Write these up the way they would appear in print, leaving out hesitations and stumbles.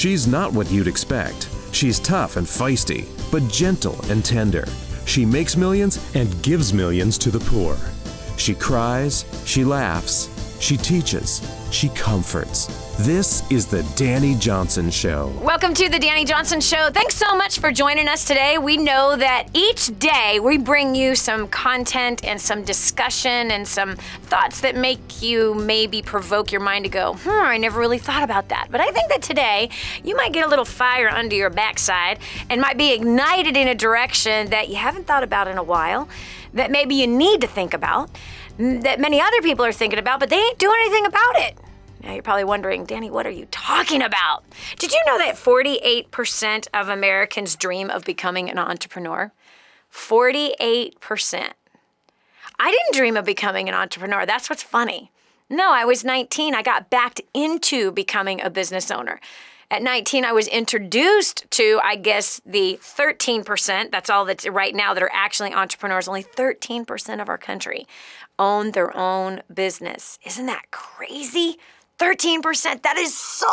She's not what you'd expect. She's tough and feisty, but gentle and tender. She makes millions and gives millions to the poor. She cries, she laughs, she teaches, she comforts. This is the Dani Johnson Show. Welcome to the Dani Johnson Show. Thanks so much for joining us today. We know that each day we bring you some content and some discussion and some thoughts that make you maybe provoke your mind to go, I never really thought about that. But I think that today you might get a little fire under your backside and might be ignited in a direction that you haven't thought about in a while, that maybe you need to think about, that many other people are thinking about, but they ain't doing anything about it. Now you're probably wondering, Dani, what are you talking about? Did you know that 48% of Americans dream of becoming an entrepreneur? 48%. I didn't dream of becoming an entrepreneur. That's what's funny. No, I was 19. I got backed into becoming a business owner. At 19, I was introduced to, I guess, the 13%. That's all that's right now that are actually entrepreneurs. Only 13% of our country own their own business. Isn't that crazy? 13%, that is so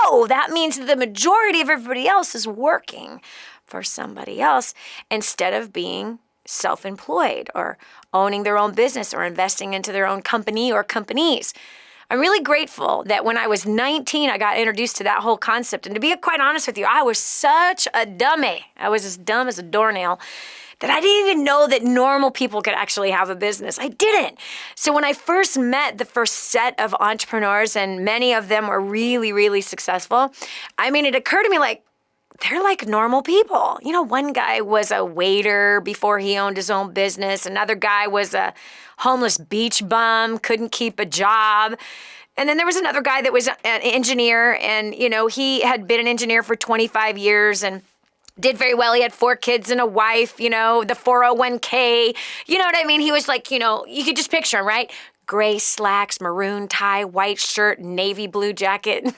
low. That means that the majority of everybody else is working for somebody else instead of being self-employed or owning their own business or investing into their own company or companies. I'm really grateful that when I was 19, I got introduced to that whole concept. And to be quite honest with you, I was such a dummy. I was as dumb as a doornail that I didn't even know that normal people could actually have a business. I didn't. So when I first met the first set of entrepreneurs, and many of them were really, really successful, I mean, it occurred to me like, they're like normal people. You know, one guy was a waiter before he owned his own business. Another guy was a homeless beach bum, couldn't keep a job. And then there was another guy that was an engineer, and, you know, he had been an engineer for 25 years and did very well. He had 4 kids and a wife, you know, the 401k, you know what I mean? He was like, you know, you could just picture him, right? Gray slacks, maroon tie, white shirt, navy blue jacket.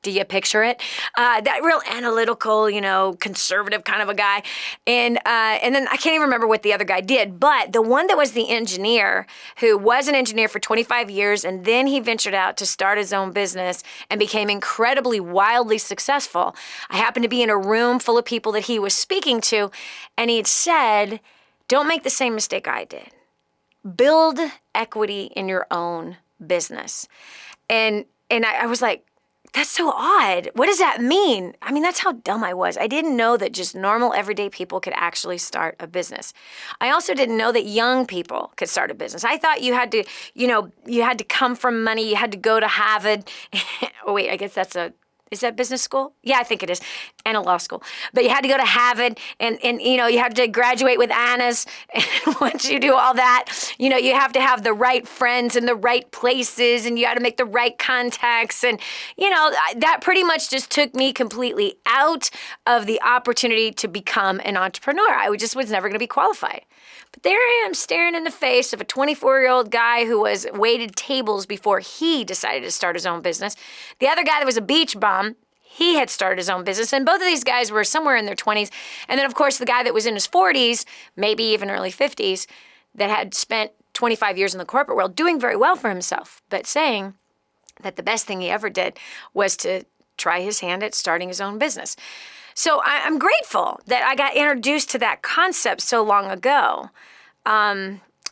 Do you picture it? That real analytical, you know, conservative kind of a guy. And then I can't even remember what the other guy did, but the one that was the engineer, who was an engineer for 25 years, and then he ventured out to start his own business and became incredibly, wildly successful. I happened to be in a room full of people that he was speaking to, and he had said, don't make the same mistake I did. Build equity in your own business. And I was like, that's so odd. What does that mean? I mean, that's how dumb I was. I didn't know that just normal, everyday people could actually start a business. I also didn't know that young people could start a business. I thought you had to, you know, you had to come from money. You had to go to Harvard. Oh, wait, I guess is that business school? Yeah, I think it is. And a law school. But you had to go to Harvard and you know, you had to graduate with honors. And once you do all that, you know, you have to have the right friends in the right places, and you got to make the right contacts. And, you know, that pretty much just took me completely out of the opportunity to become an entrepreneur. I just was never going to be qualified. But there I am staring in the face of a 24-year-old guy who was waited tables before he decided to start his own business. The other guy that was a beach bum, he had started his own business. And both of these guys were somewhere in their 20s. And then, of course, the guy that was in his 40s, maybe even early 50s, that had spent 25 years in the corporate world doing very well for himself, but saying that the best thing he ever did was to try his hand at starting his own business. So I'm grateful that I got introduced to that concept so long ago,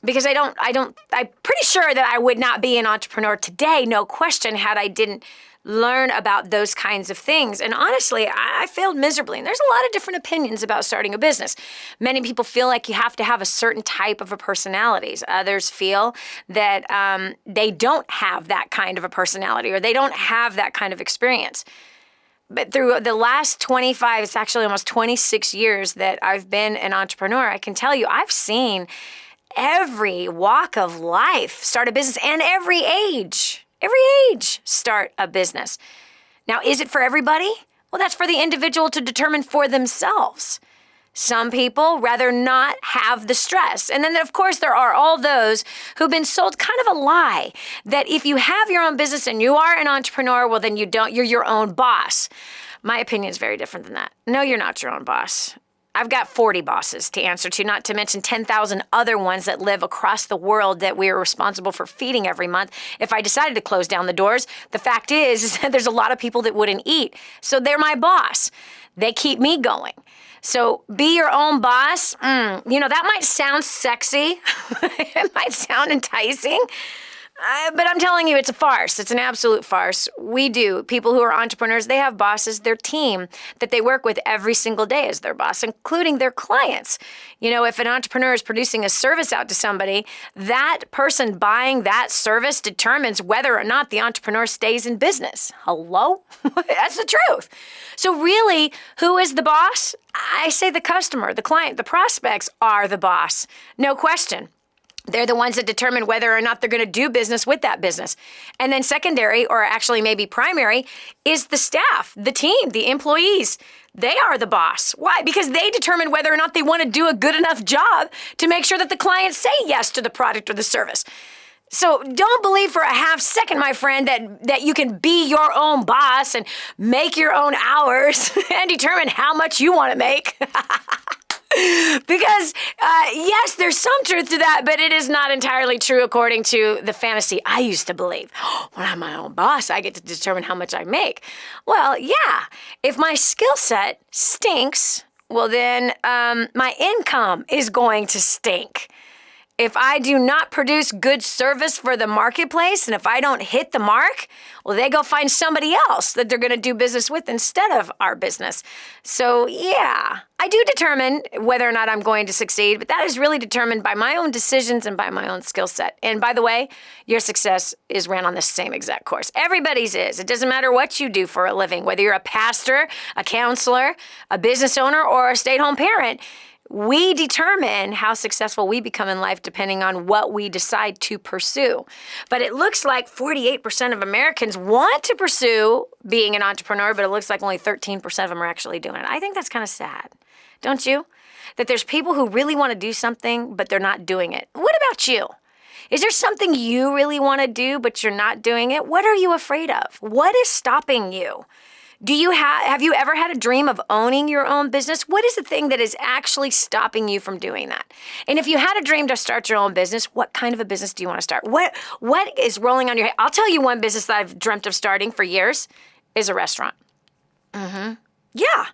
because I'm pretty sure that I would not be an entrepreneur today, no question, had I didn't learn about those kinds of things. And honestly, I failed miserably. And there's a lot of different opinions about starting a business. Many people feel like you have to have a certain type of a personality. Others feel that they don't have that kind of a personality, or they don't have that kind of experience. But through the last 25, it's actually almost 26 years that I've been an entrepreneur, I can tell you I've seen every walk of life start a business, and every age start a business. Now, is it for everybody? Well, that's for the individual to determine for themselves. Some people rather not have the stress. And then, of course, there are all those who've been sold kind of a lie that if you have your own business and you are an entrepreneur, well, then you're your own boss. My opinion is very different than that. No, you're not your own boss. I've got 40 bosses to answer to, not to mention 10,000 other ones that live across the world that we are responsible for feeding every month. If I decided to close down the doors, the fact is that there's a lot of people that wouldn't eat. So they're my boss. They keep me going. So be your own boss. That might sound sexy. It might sound enticing. But I'm telling you, it's a farce. It's an absolute farce. People who are entrepreneurs, they have bosses, their team that they work with every single day as their boss, including their clients. If an entrepreneur is producing a service out to somebody, that person buying that service determines whether or not the entrepreneur stays in business. Hello? That's the truth. So really, who is the boss? I say the customer, the client, the prospects are the boss. No question. They're the ones that determine whether or not they're going to do business with that business. And then secondary, or actually maybe primary, is the staff, the team, the employees. They are the boss. Why? Because they determine whether or not they want to do a good enough job to make sure that the clients say yes to the product or the service. So don't believe for a half second, my friend, that you can be your own boss and make your own hours and determine how much you want to make. Because, yes, there's some truth to that, but it is not entirely true according to the fantasy I used to believe. When I'm my own boss, I get to determine how much I make. Well, yeah, if my skill set stinks, well, then my income is going to stink. If I do not produce good service for the marketplace, and if I don't hit the mark, well, they go find somebody else that they're going to do business with instead of our business. So, yeah, I do determine whether or not I'm going to succeed, but that is really determined by my own decisions and by my own skill set. And by the way, your success is ran on the same exact course. Everybody's is. It doesn't matter what you do for a living, whether you're a pastor, a counselor, a business owner, or a stay-at-home parent. We determine how successful we become in life depending on what we decide to pursue. But it looks like 48% of Americans want to pursue being an entrepreneur, but it looks like only 13% of them are actually doing it. I think that's kind of sad, don't you? That there's people who really want to do something, but they're not doing it. What about you? Is there something you really want to do, but you're not doing it? What are you afraid of? What is stopping you? Have you ever had a dream of owning your own business? What is the thing that is actually stopping you from doing that? And if you had a dream to start your own business, what kind of a business do you want to start? What is rolling on your head? I'll tell you one business that I've dreamt of starting for years is a restaurant. Yeah.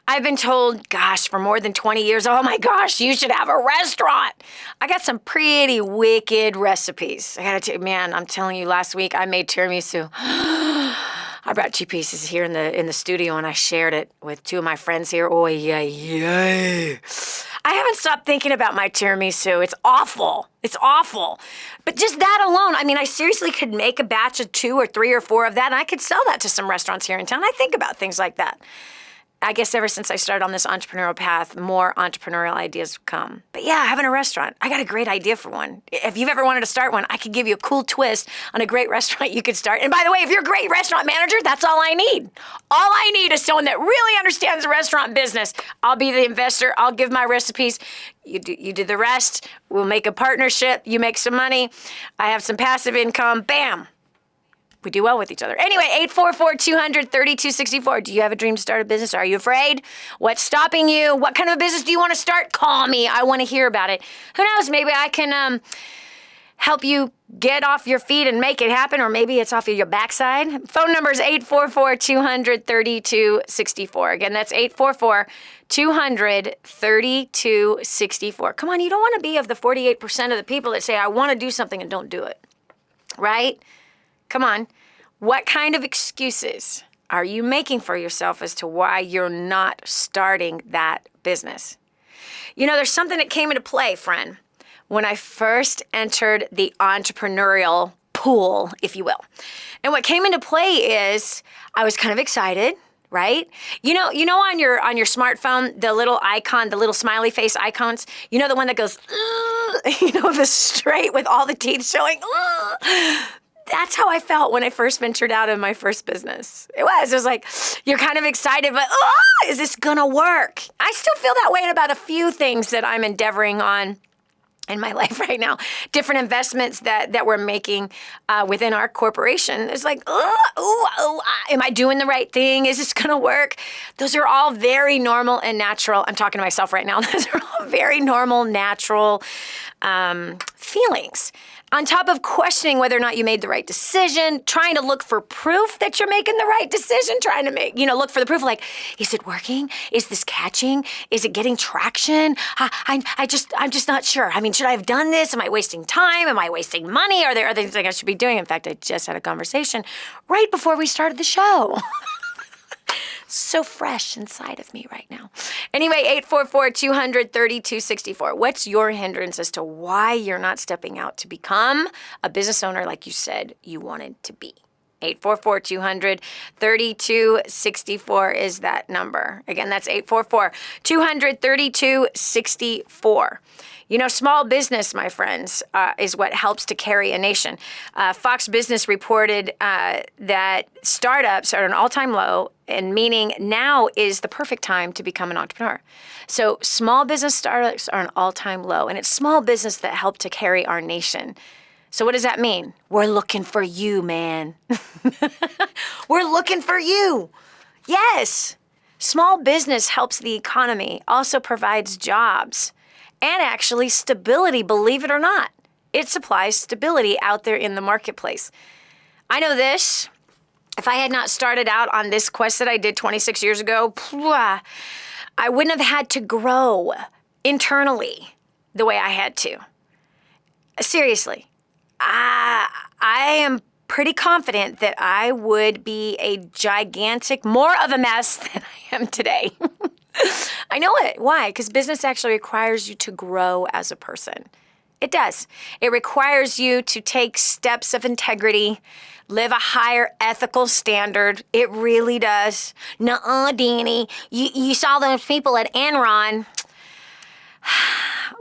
I've been told, for more than 20 years, oh my gosh, you should have a restaurant. I got some pretty wicked recipes. I gotta tell you, man, I'm telling you, last week I made tiramisu. I brought 2 pieces here in the studio and I shared it with 2 of my friends here. Oh, yay. I haven't stopped thinking about my tiramisu. It's awful. It's awful. But just that alone, I seriously could make a batch of 2 or 3 or 4 of that and I could sell that to some restaurants here in town. I think about things like that. I guess ever since I started on this entrepreneurial path, more entrepreneurial ideas come. But yeah, having a restaurant, I got a great idea for one. If you've ever wanted to start one, I could give you a cool twist on a great restaurant you could start. And by the way, if you're a great restaurant manager, that's all I need. All I need is someone that really understands the restaurant business. I'll be the investor. I'll give my recipes. You do the rest. We'll make a partnership. You make some money. I have some passive income. Bam. We do well with each other. Anyway, 844-200-3264. Do you have a dream to start a business? Are you afraid? What's stopping you? What kind of a business do you want to start? Call me. I want to hear about it. Who knows? Maybe I can help you get off your feet and make it happen, or maybe it's off of your backside. Phone number is 844-200-3264. Again, that's 844-200-3264. Come on, you don't want to be of the 48% of the people that say, I want to do something and don't do it. Right? Come on. What kind of excuses are you making for yourself as to why you're not starting that business? There's something that came into play, friend, when I first entered the entrepreneurial pool, if you will. And what came into play is I was kind of excited, right? You know on your smartphone, the little icon, the little smiley face icons, the one that goes, the straight with all the teeth showing. That's how I felt when I first ventured out in my first business. It was like, you're kind of excited, but is this gonna work? I still feel that way about a few things that I'm endeavoring on in my life right now, different investments that we're making within our corporation. It's like, am I doing the right thing? Is this going to work? Those are all very normal and natural. I'm talking to myself right now. Those are all very normal, natural feelings. On top of questioning whether or not you made the right decision, trying to look for proof that you're making the right decision, trying to look for the proof, like, is it working? Is this catching? Is it getting traction? I'm just not sure. I mean, should I have done this? Am I wasting time? Am I wasting money? Are there other things I should be doing? In fact, I just had a conversation right before we started the show. So fresh inside of me right now. Anyway, 844-200-3264. What's your hindrance as to why you're not stepping out to become a business owner like you said you wanted to be? 844-200-3264 is that number. Again, that's 844-200-3264. Small business, my friends, is what helps to carry a nation. Fox Business reported that startups are at an all-time low, and meaning now is the perfect time to become an entrepreneur. So small business startups are an all-time low, and it's small business that help to carry our nation. So what does that mean? We're looking for you, man. We're looking for you. Yes. Small business helps the economy, also provides jobs. And actually stability, believe it or not. It supplies stability out there in the marketplace. I know this. If I had not started out on this quest that I did 26 years ago, I wouldn't have had to grow internally the way I had to. Seriously. I am pretty confident that I would be a gigantic, more of a mess than I am today. I know it. Why? Because business actually requires you to grow as a person. It does. It requires you to take steps of integrity, live a higher ethical standard. It really does. Nuh-uh, Dani. You saw those people at Enron.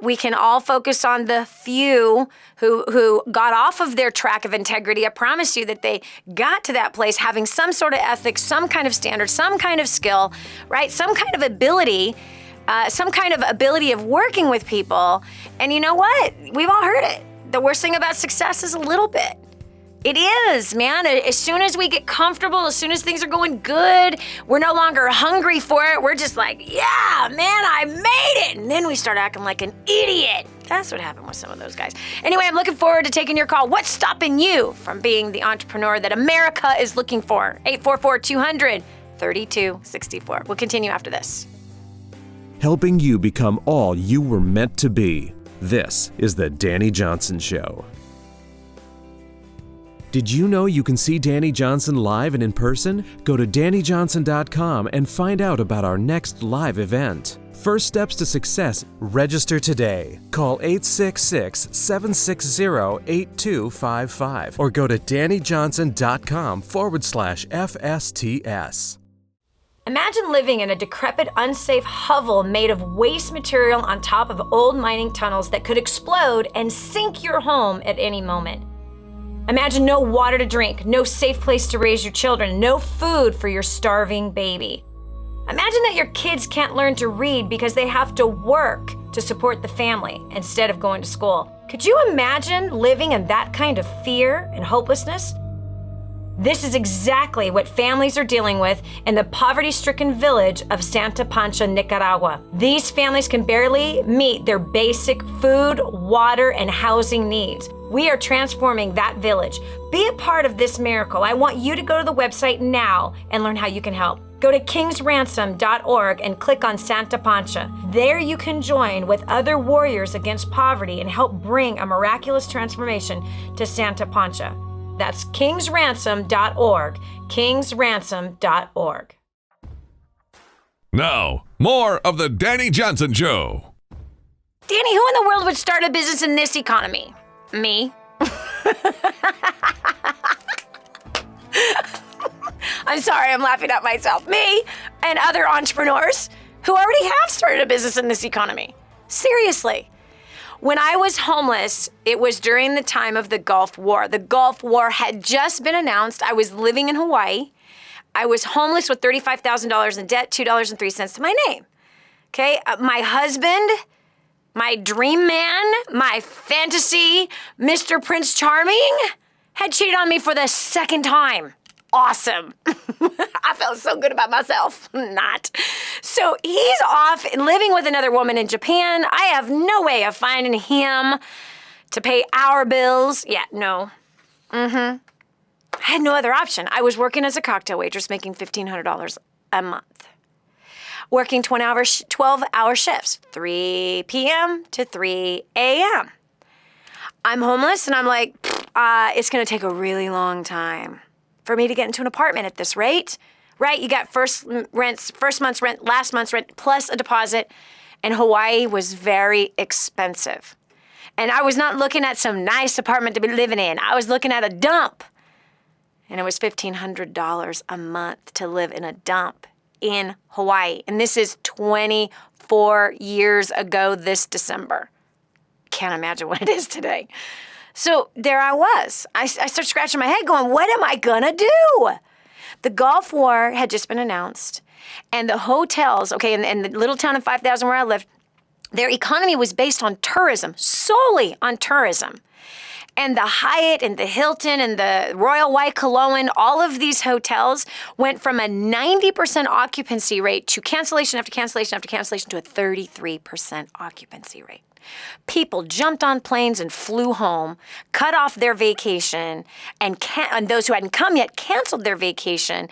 We can all focus on the few who got off of their track of integrity. I promise you that they got to that place having some sort of ethics, some kind of standard, some kind of skill, right? Some kind of ability of working with people. And you know what? We've all heard it. The worst thing about success is a little bit. It is, man. As soon as we get comfortable, as soon as things are going good, we're no longer hungry for it. We're just like, yeah, man, I made it. And then we start acting like an idiot. That's what happened with some of those guys. Anyway, I'm looking forward to taking your call. What's stopping you from being the entrepreneur that America is looking for? 844-200-3264. We'll continue after this. Helping you become all you were meant to be. This is the Dani Johnson Show. Did you know you can see Dani Johnson live and in person? Go to DaniJohnson.com and find out about our next live event. First steps to success. Register today. Call 866-760-8255 or go to DaniJohnson.com/FSTS. Imagine living in a decrepit, unsafe hovel made of waste material on top of old mining tunnels that could explode and sink your home at any moment. Imagine no water to drink, no safe place to raise your children, no food for your starving baby. Imagine that your kids can't learn to read because they have to work to support the family instead of going to school. Could you imagine living in that kind of fear and hopelessness? This is exactly what families are dealing with in the poverty-stricken village of Santa Pancha, Nicaragua. These families can barely meet their basic food, water, and housing needs. We are transforming that village. Be a part of this miracle. I want you to go to the website now and learn how you can help. Go to kingsransom.org and click on Santa Pancha. There you can join with other warriors against poverty and help bring a miraculous transformation to Santa Pancha. That's kingsransom.org, kingsransom.org. Now, more of the Dani Johnson Show. Dani, who in the world would start a business in this economy? Me. I'm sorry, I'm laughing at myself. Me and other entrepreneurs who already have started a business in this economy. Seriously. When I was homeless, it was during the time of the Gulf War. The Gulf War had just been announced. I was living in Hawaii. I was homeless with $35,000 in debt, $2.03 to my name. Okay, my husband my dream man, my fantasy Mr. Prince Charming, had cheated on me for the second time. Awesome. I felt so good about myself. Not. So he's off living with another woman in Japan. I have no way of finding him to pay our bills. Yeah, no. I had no other option. I was working as a cocktail waitress making $1,500 a month. Working 12-hour shifts, 3 p.m. to 3 a.m. I'm homeless and I'm like, it's going to take a really long time for me to get into an apartment at this rate. Right? You got first month's rent, last month's rent, plus a deposit. And Hawaii was very expensive. And I was not looking at some nice apartment to be living in. I was looking at a dump. And it was $1,500 a month to live in a dump in Hawaii. And this is 24 years ago this December. Can't imagine what it is today. So there I was. I started scratching my head going, what am I gonna do? The Gulf War had just been announced. And the hotels, okay, in the little town of 5,000 where I lived, their economy was based on tourism, solely on tourism. And the Hyatt and the Hilton and the Royal Waikoloan, all of these hotels went from a 90% occupancy rate to cancellation after cancellation after cancellation to a 33% occupancy rate. People jumped on planes and flew home, cut off their vacation, and those who hadn't come yet canceled their vacation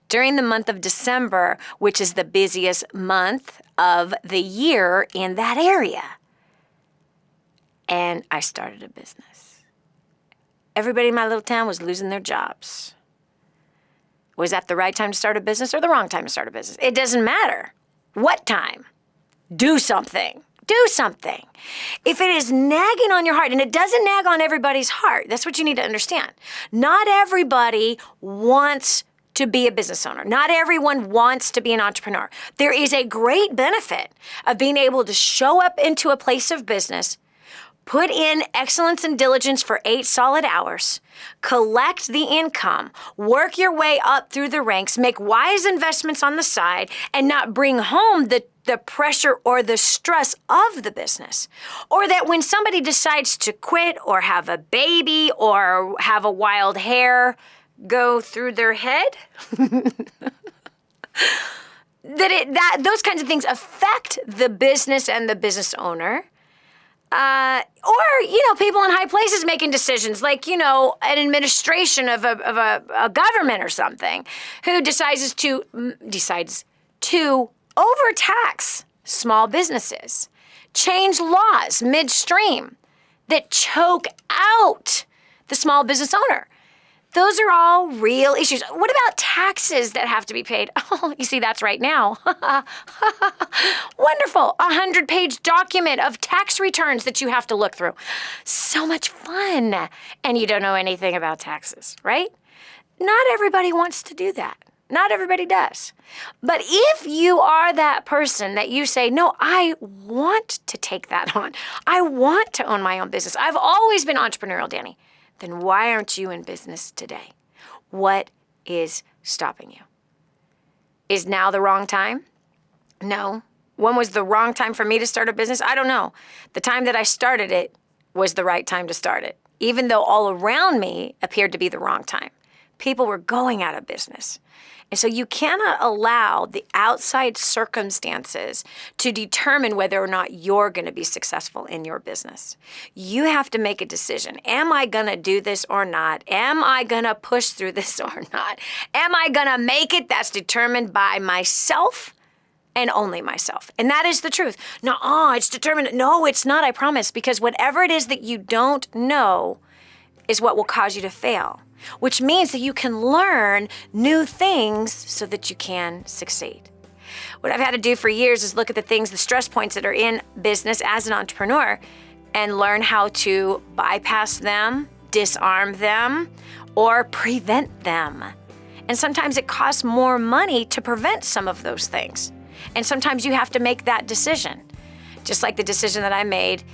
during the month of December, which is the busiest month of the year in that area. And I started a business. Everybody in my little town was losing their jobs. Was that the right time to start a business or the wrong time to start a business? It doesn't matter. What time? Do something. Do something. If it is nagging on your heart, and it doesn't nag on everybody's heart, that's what you need to understand. Not everybody wants to be a business owner. Not everyone wants to be an entrepreneur. There is a great benefit of being able to show up into a place of business, put in excellence and diligence for 8 solid hours, collect the income, work your way up through the ranks, make wise investments on the side, and not bring home the pressure or the stress of the business. Or that when somebody decides to quit or have a baby or have a wild hair go through their head, those kinds of things affect the business and the business owner. Or, people in high places making decisions like, an administration of a government or something who decides to overtax small businesses, change laws midstream that choke out the small business owner. Those are all real issues. What about taxes that have to be paid? Oh, you see, that's right now. Wonderful. 100-page document of tax returns that you have to look through. So much fun. And you don't know anything about taxes, right? Not everybody wants to do that. Not everybody does. But if you are that person that you say, no, I want to take that on. I want to own my own business. I've always been entrepreneurial, Dani. Then why aren't you in business today? What is stopping you? Is now the wrong time? No. When was the wrong time for me to start a business? I don't know. The time that I started it was the right time to start it, even though all around me appeared to be the wrong time. People were going out of business. And so you cannot allow the outside circumstances to determine whether or not you're going to be successful in your business. You have to make a decision. Am I going to do this or not? Am I going to push through this or not? Am I going to make it? That's determined by myself and only myself. And that is the truth. No, it's determined. No, it's not, I promise. Because whatever it is that you don't know is what will cause you to fail. Which means that you can learn new things so that you can succeed. What I've had to do for years is look at the stress points that are in business as an entrepreneur and learn how to bypass them, disarm them, or prevent them. And sometimes it costs more money to prevent some of those things. And sometimes you have to make that decision. Just like the decision that I made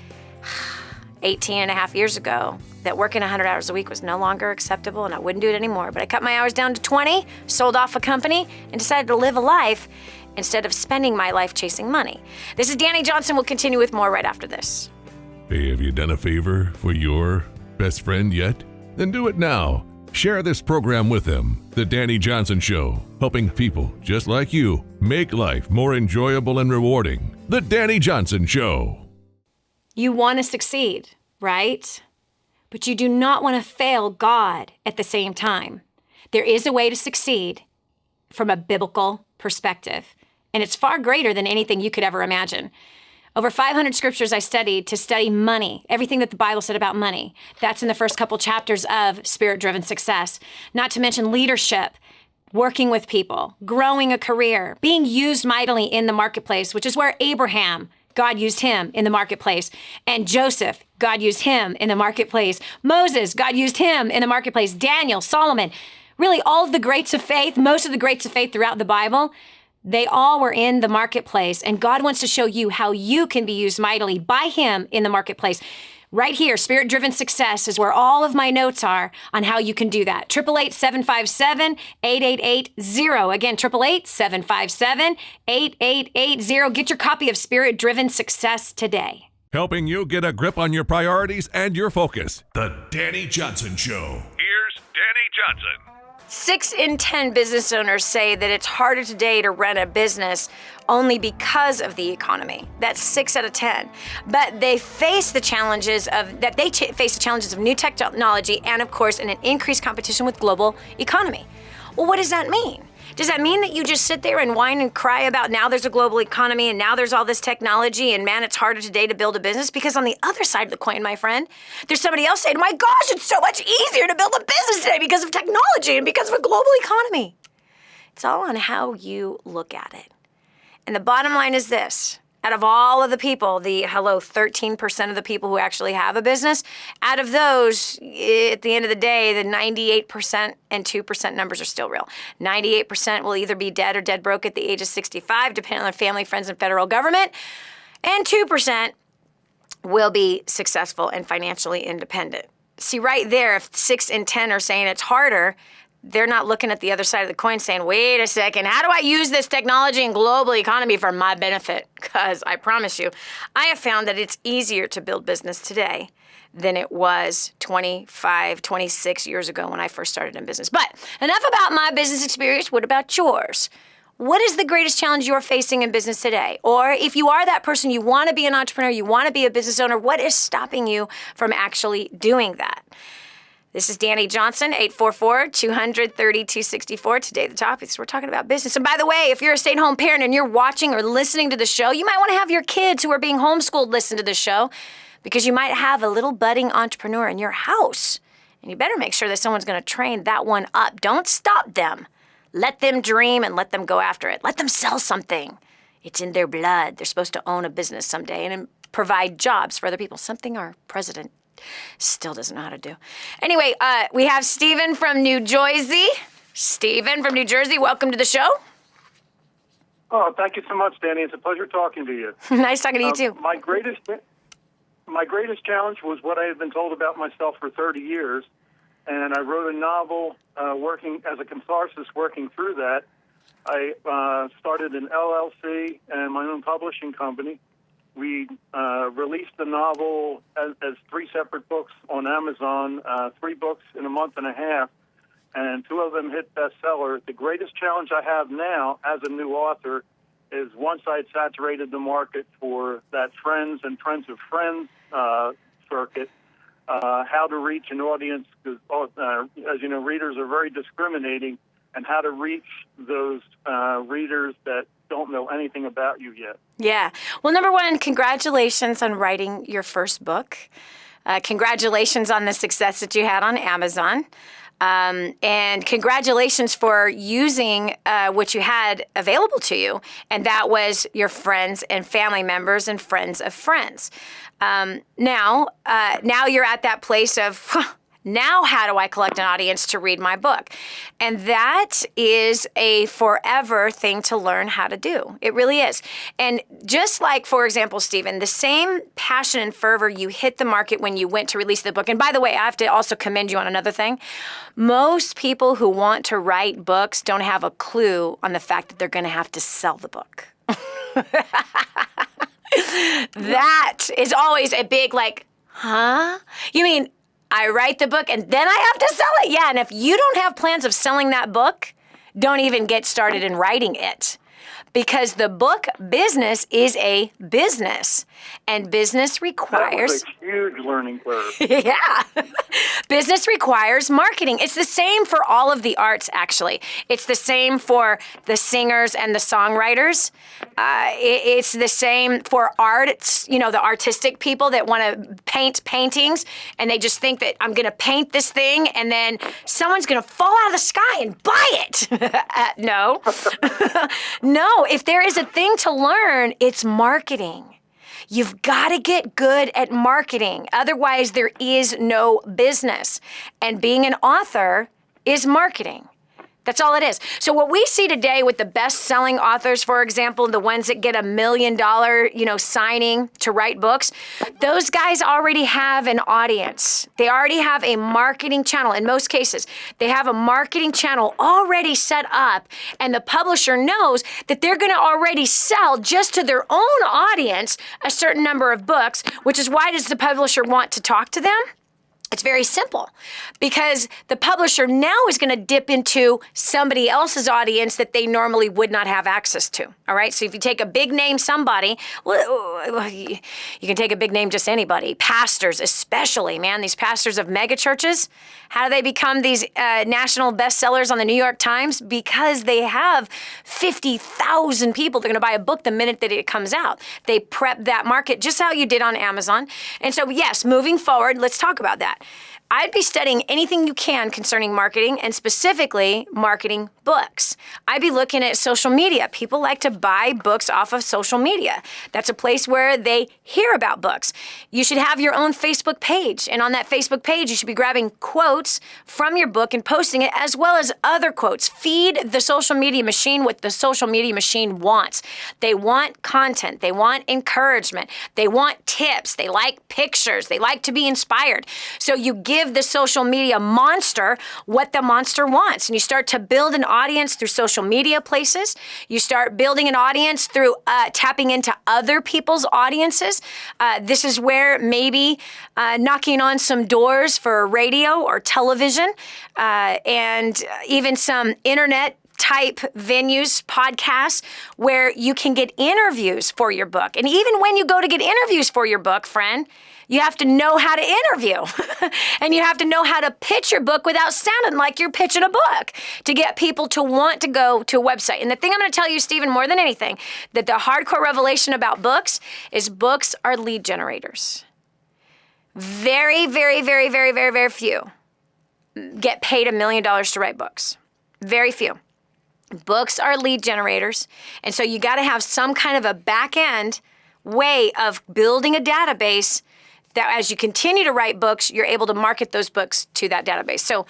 18 and a half years ago that working 100 hours a week was no longer acceptable and I wouldn't do it anymore. But I cut my hours down to 20, sold off a company, and decided to live a life instead of spending my life chasing money. This is Dani Johnson. We'll continue with more right after this. Hey, have you done a favor for your best friend yet? Then do it now. Share this program with them. The Dani Johnson Show, helping people just like you make life more enjoyable and rewarding. The Dani Johnson Show. You want to succeed, right? But you do not want to fail God at the same time. There is a way to succeed from a biblical perspective, and it's far greater than anything you could ever imagine. Over 500 scriptures I studied to study money, everything that the Bible said about money. That's in the first couple chapters of Spirit-Driven Success. Not to mention leadership, working with people, growing a career, being used mightily in the marketplace, which is where Abraham, God used him in the marketplace. And Joseph, God used him in the marketplace. Moses, God used him in the marketplace. Daniel, Solomon, really all of the greats of faith, most of the greats of faith throughout the Bible, they all were in the marketplace. And God wants to show you how you can be used mightily by him in the marketplace. Right here, Spirit-Driven Success is where all of my notes are on how you can do that. 888-757-8880. Again, 888-757-8880. Get your copy of Spirit-Driven Success today. Helping you get a grip on your priorities and your focus. The Dani Johnson Show. Here's Dani Johnson. 6 in 10 business owners say that it's harder today to run a business only because of the economy. That's 6 out of 10. But they face the challenges of new technology and, of course, an increased competition with global economy. Well, what does that mean? Does that mean that you just sit there and whine and cry about now there's a global economy and now there's all this technology and man, it's harder today to build a business? Because on the other side of the coin, my friend, there's somebody else saying, my gosh, it's so much easier to build a business today because of technology and because of a global economy. It's all on how you look at it. And the bottom line is this. Out of all of the people, 13% of the people who actually have a business, out of those, at the end of the day, the 98% and 2% numbers are still real. 98% will either be dead or dead broke at the age of 65, depending on family, friends, and federal government. And 2% will be successful and financially independent. See, right there, if 6 in 10 are saying it's harder, they're not looking at the other side of the coin saying, wait a second, how do I use this technology and global economy for my benefit? Because I promise you, I have found that it's easier to build business today than it was 25, 26 years ago when I first started in business. But enough about my business experience. What about yours? What is the greatest challenge you're facing in business today? Or if you are that person, you want to be an entrepreneur, you want to be a business owner, what is stopping you from actually doing that? This is Dani Johnson, 844-230-264. Today, the topics, we're talking about business. And by the way, if you're a stay-at-home parent and you're watching or listening to the show, you might want to have your kids who are being homeschooled listen to the show because you might have a little budding entrepreneur in your house. And you better make sure that someone's going to train that one up. Don't stop them. Let them dream and let them go after it. Let them sell something. It's in their blood. They're supposed to own a business someday and provide jobs for other people. Something our president still doesn't know how to do. Anyway, we have Stephen from New Jersey. Stephen from New Jersey, welcome to the show. Oh, thank you so much, Dani. It's a pleasure talking to you. Nice talking to you, too. My greatest challenge was what I had been told about myself for 30 years, and I wrote a novel working as a catharsis working through that. I started an LLC and my own publishing company. We released the novel as 3 separate books on Amazon, 3 books in a month and a half, and 2 of them hit bestseller. The greatest challenge I have now as a new author is once I'd saturated the market for that friends and friends of friends circuit, how to reach an audience, because as you know, readers are very discriminating, and how to reach those readers that don't know anything about you yet. Yeah. Well, number one, congratulations on writing your first book. Congratulations on the success that you had on Amazon. And congratulations for using what you had available to you, and that was your friends and family members and friends of friends. Now you're at that place of Now, how do I collect an audience to read my book? And that is a forever thing to learn how to do. It really is. And just like, for example, Stephen, the same passion and fervor you hit the market when you went to release the book. And by the way, I have to also commend you on another thing. Most people who want to write books don't have a clue on the fact that they're going to have to sell the book. That is always a big like, huh? You mean I write the book and then I have to sell it? Yeah, and if you don't have plans of selling that book, don't even get started in writing it. Because the book business is a business, and business requires... That was a huge learning curve. Yeah. Business requires marketing. It's the same for all of the arts, actually. It's the same for the singers and the songwriters. It's the same for arts, you know, the artistic people that want to paint paintings, and they just think that I'm going to paint this thing, and then someone's going to fall out of the sky and buy it. No. No, if there is a thing to learn, it's marketing. You've got to get good at marketing. Otherwise, there is no business. And being an author is marketing. That's all it is. So what we see today with the best-selling authors, for example, the ones that get $1 million, signing to write books, those guys already have an audience. They already have a marketing channel. In most cases, they have a marketing channel already set up, and the publisher knows that they're going to already sell just to their own audience a certain number of books, which is why does the publisher want to talk to them? It's very simple because the publisher now is going to dip into somebody else's audience that they normally would not have access to. All right. So if you take a big name, somebody, well, you can take a big name, just anybody. Pastors, especially, man, these pastors of mega churches. How do they become these national bestsellers on the New York Times? Because they have 50,000 people that are going to buy a book the minute that it comes out. They prep that market just how you did on Amazon. And so, yes, moving forward, let's talk about that. I'd be studying anything you can concerning marketing and specifically marketing books. I'd be looking at social media. People like to buy books off of social media. That's a place where they hear about books. You should have your own Facebook page. And on that Facebook page, you should be grabbing quotes from your book and posting it as well as other quotes. Feed the social media machine what the social media machine wants. They want content. They want encouragement. They want tips. They like pictures. They like to be inspired. So you give the social media monster what the monster wants. And you start to build an audience through social media places. You start building an audience through tapping into other people's audiences. This is where maybe knocking on some doors for radio or television and even some internet type venues, podcasts, where you can get interviews for your book. And even when you go to get interviews for your book, friend, you have to know how to interview. And you have to know how to pitch your book without sounding like you're pitching a book to get people to want to go to a website. And the thing I'm going to tell you, Stephen, more than anything, that the hardcore revelation about books is books are lead generators. Very, very, very, very, very, very few get paid $1 million to write books. Very few. Books are lead generators. And so you got to have some kind of a back end way of building a database that as you continue to write books, you're able to market those books to that database. So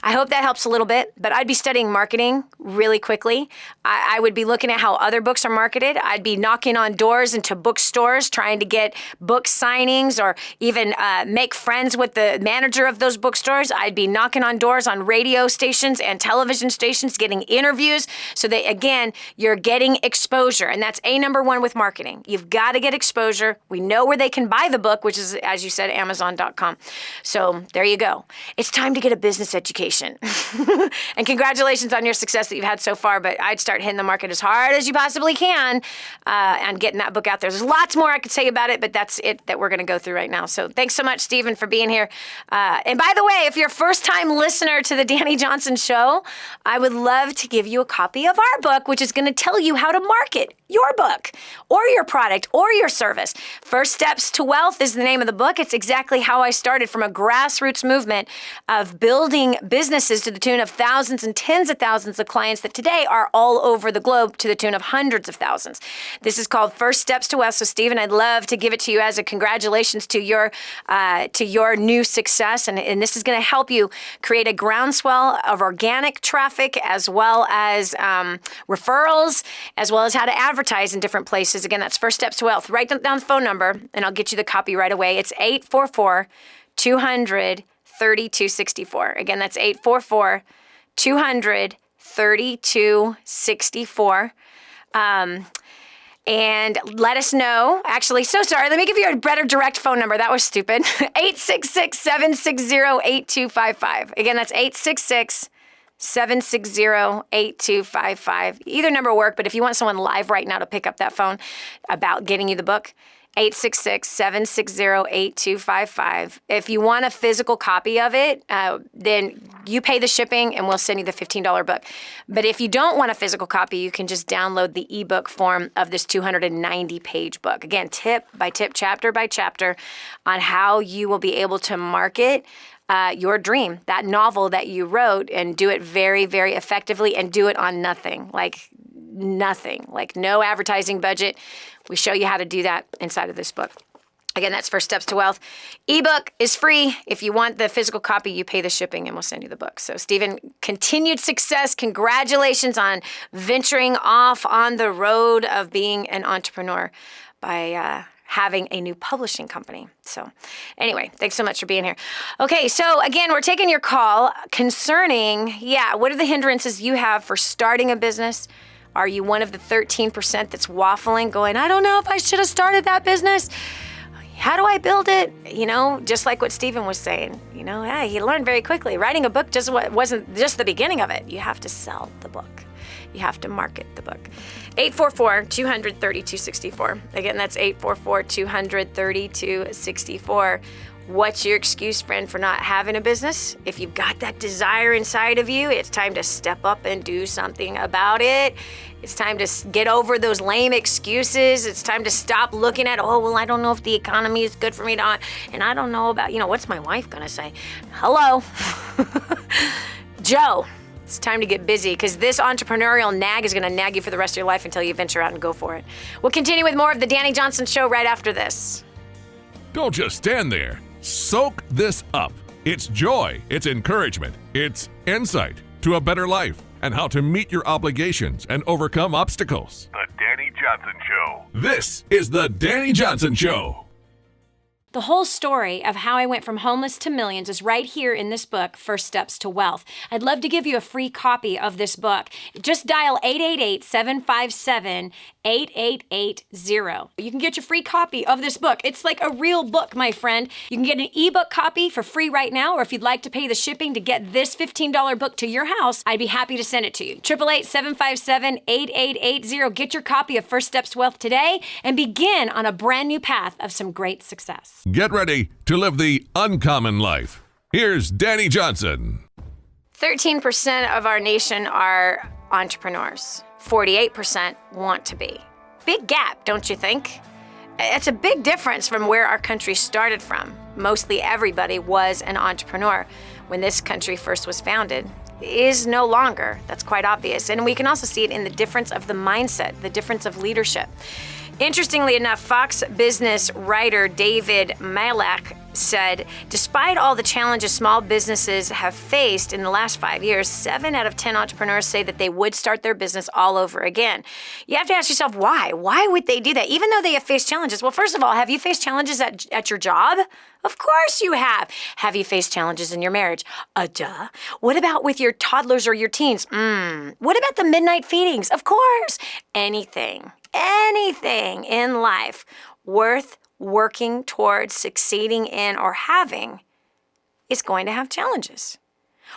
I hope that helps a little bit, but I'd be studying marketing really quickly. I would be looking at how other books are marketed. I'd be knocking on doors into bookstores, trying to get book signings or even make friends with the manager of those bookstores. I'd be knocking on doors on radio stations and television stations, getting interviews so that, again, you're getting exposure. And that's number one with marketing. You've got to get exposure. We know where they can buy the book, which is, as you said, Amazon.com. So there you go. It's time to get a business education. And congratulations on your success that you've had so far, but I'd start hitting the market as hard as you possibly can and getting that book out there. There's lots more I could say about it, but that's it that we're going to go through right now. So thanks so much, Stephen, for being here. And by the way, if you're a first-time listener to the Dani Johnson Show, I would love to give you a copy of our book, which is going to tell you how to market your book or your product or your service. First Steps to Wealth is the name of the book. It's exactly how I started from a grassroots movement of building business businesses to the tune of thousands and tens of thousands of clients that today are all over the globe to the tune of hundreds of thousands. This is called First Steps to Wealth. So, Stephen, I'd love to give it to you as a congratulations to your new success. And this is going to help you create a groundswell of organic traffic, as well as referrals, as well as how to advertise in different places. Again, that's First Steps to Wealth. Write down the phone number, and I'll get you the copy right away. It's 844-200-3264. Again, that's 844-200-3264. And let us know. Actually, so sorry. Let me give you a better direct phone number. That was stupid. 866-760-8255. Again, that's 866-760-8255. Either number will work, but if you want someone live right now to pick up that phone about getting you the book, 866-760-8255. If you want a physical copy of it, then you pay the shipping and we'll send you the $15 book. But if you don't want a physical copy, you can just download the ebook form of this 290-page book. Again, tip by tip, chapter by chapter, on how you will be able to market your dream, that novel that you wrote, and do it very, very effectively, and do it on nothing, like no advertising budget. We show you how to do that inside of this book. Again, that's First Steps to Wealth. Ebook is free. If you want the physical copy, you pay the shipping and we'll send you the book. So, Stephen, continued success. Congratulations on venturing off on the road of being an entrepreneur by having a new publishing company. So anyway, thanks so much for being here. Okay, so again, we're taking your call concerning, what are the hindrances you have for starting a business? Are you one of the 13% that's waffling, going, I don't know if I should have started that business? How do I build it? Just like what Stephen was saying, he learned very quickly. Writing a book wasn't just the beginning of it. You have to sell the book. You have to market the book. 844-200-3264. Again, that's 844-200-3264. What's your excuse, friend, for not having a business? If you've got that desire inside of you, it's time to step up and do something about it. It's time to get over those lame excuses. It's time to stop looking at, I don't know if the economy is good for me to, and I don't know about, what's my wife going to say? Hello. Joe, it's time to get busy, because this entrepreneurial nag is going to nag you for the rest of your life until you venture out and go for it. We'll continue with more of the Dani Johnson Show right after this. Don't just stand there. Soak this up. It's joy, it's encouragement, it's insight to a better life and how to meet your obligations and overcome obstacles. The Dani Johnson Show. This is the Dani Johnson Show. The whole story of how I went from homeless to millions is right here in this book, First Steps to Wealth. I'd love to give you a free copy of this book. Just dial 888-757-8880. You can get your free copy of this book. It's like a real book, my friend. You can get an ebook copy for free right now, or if you'd like to pay the shipping to get this $15 book to your house, I'd be happy to send it to you. 888-757-8880. Get your copy of First Steps to Wealth today and begin on a brand new path of some great success. Get ready to live the uncommon life. Here's Dani Johnson. 13% of our nation are entrepreneurs. 48% want to be. Big gap, don't you think? It's a big difference from where our country started from. Mostly everybody was an entrepreneur when this country first was founded. Is no longer. That's quite obvious. And we can also see it in the difference of the mindset, the difference of leadership. Interestingly enough, Fox Business writer David Malek said, despite all the challenges small businesses have faced in the last 5 years, 7 out of 10 entrepreneurs say that they would start their business all over again. You have to ask yourself, why? Why would they do that, even though they have faced challenges? Well, first of all, have you faced challenges at your job? Of course you have. Have you faced challenges in your marriage? Duh. What about with your toddlers or your teens? What about the midnight feedings? Of course. Anything in life worth working towards succeeding in or having is going to have challenges.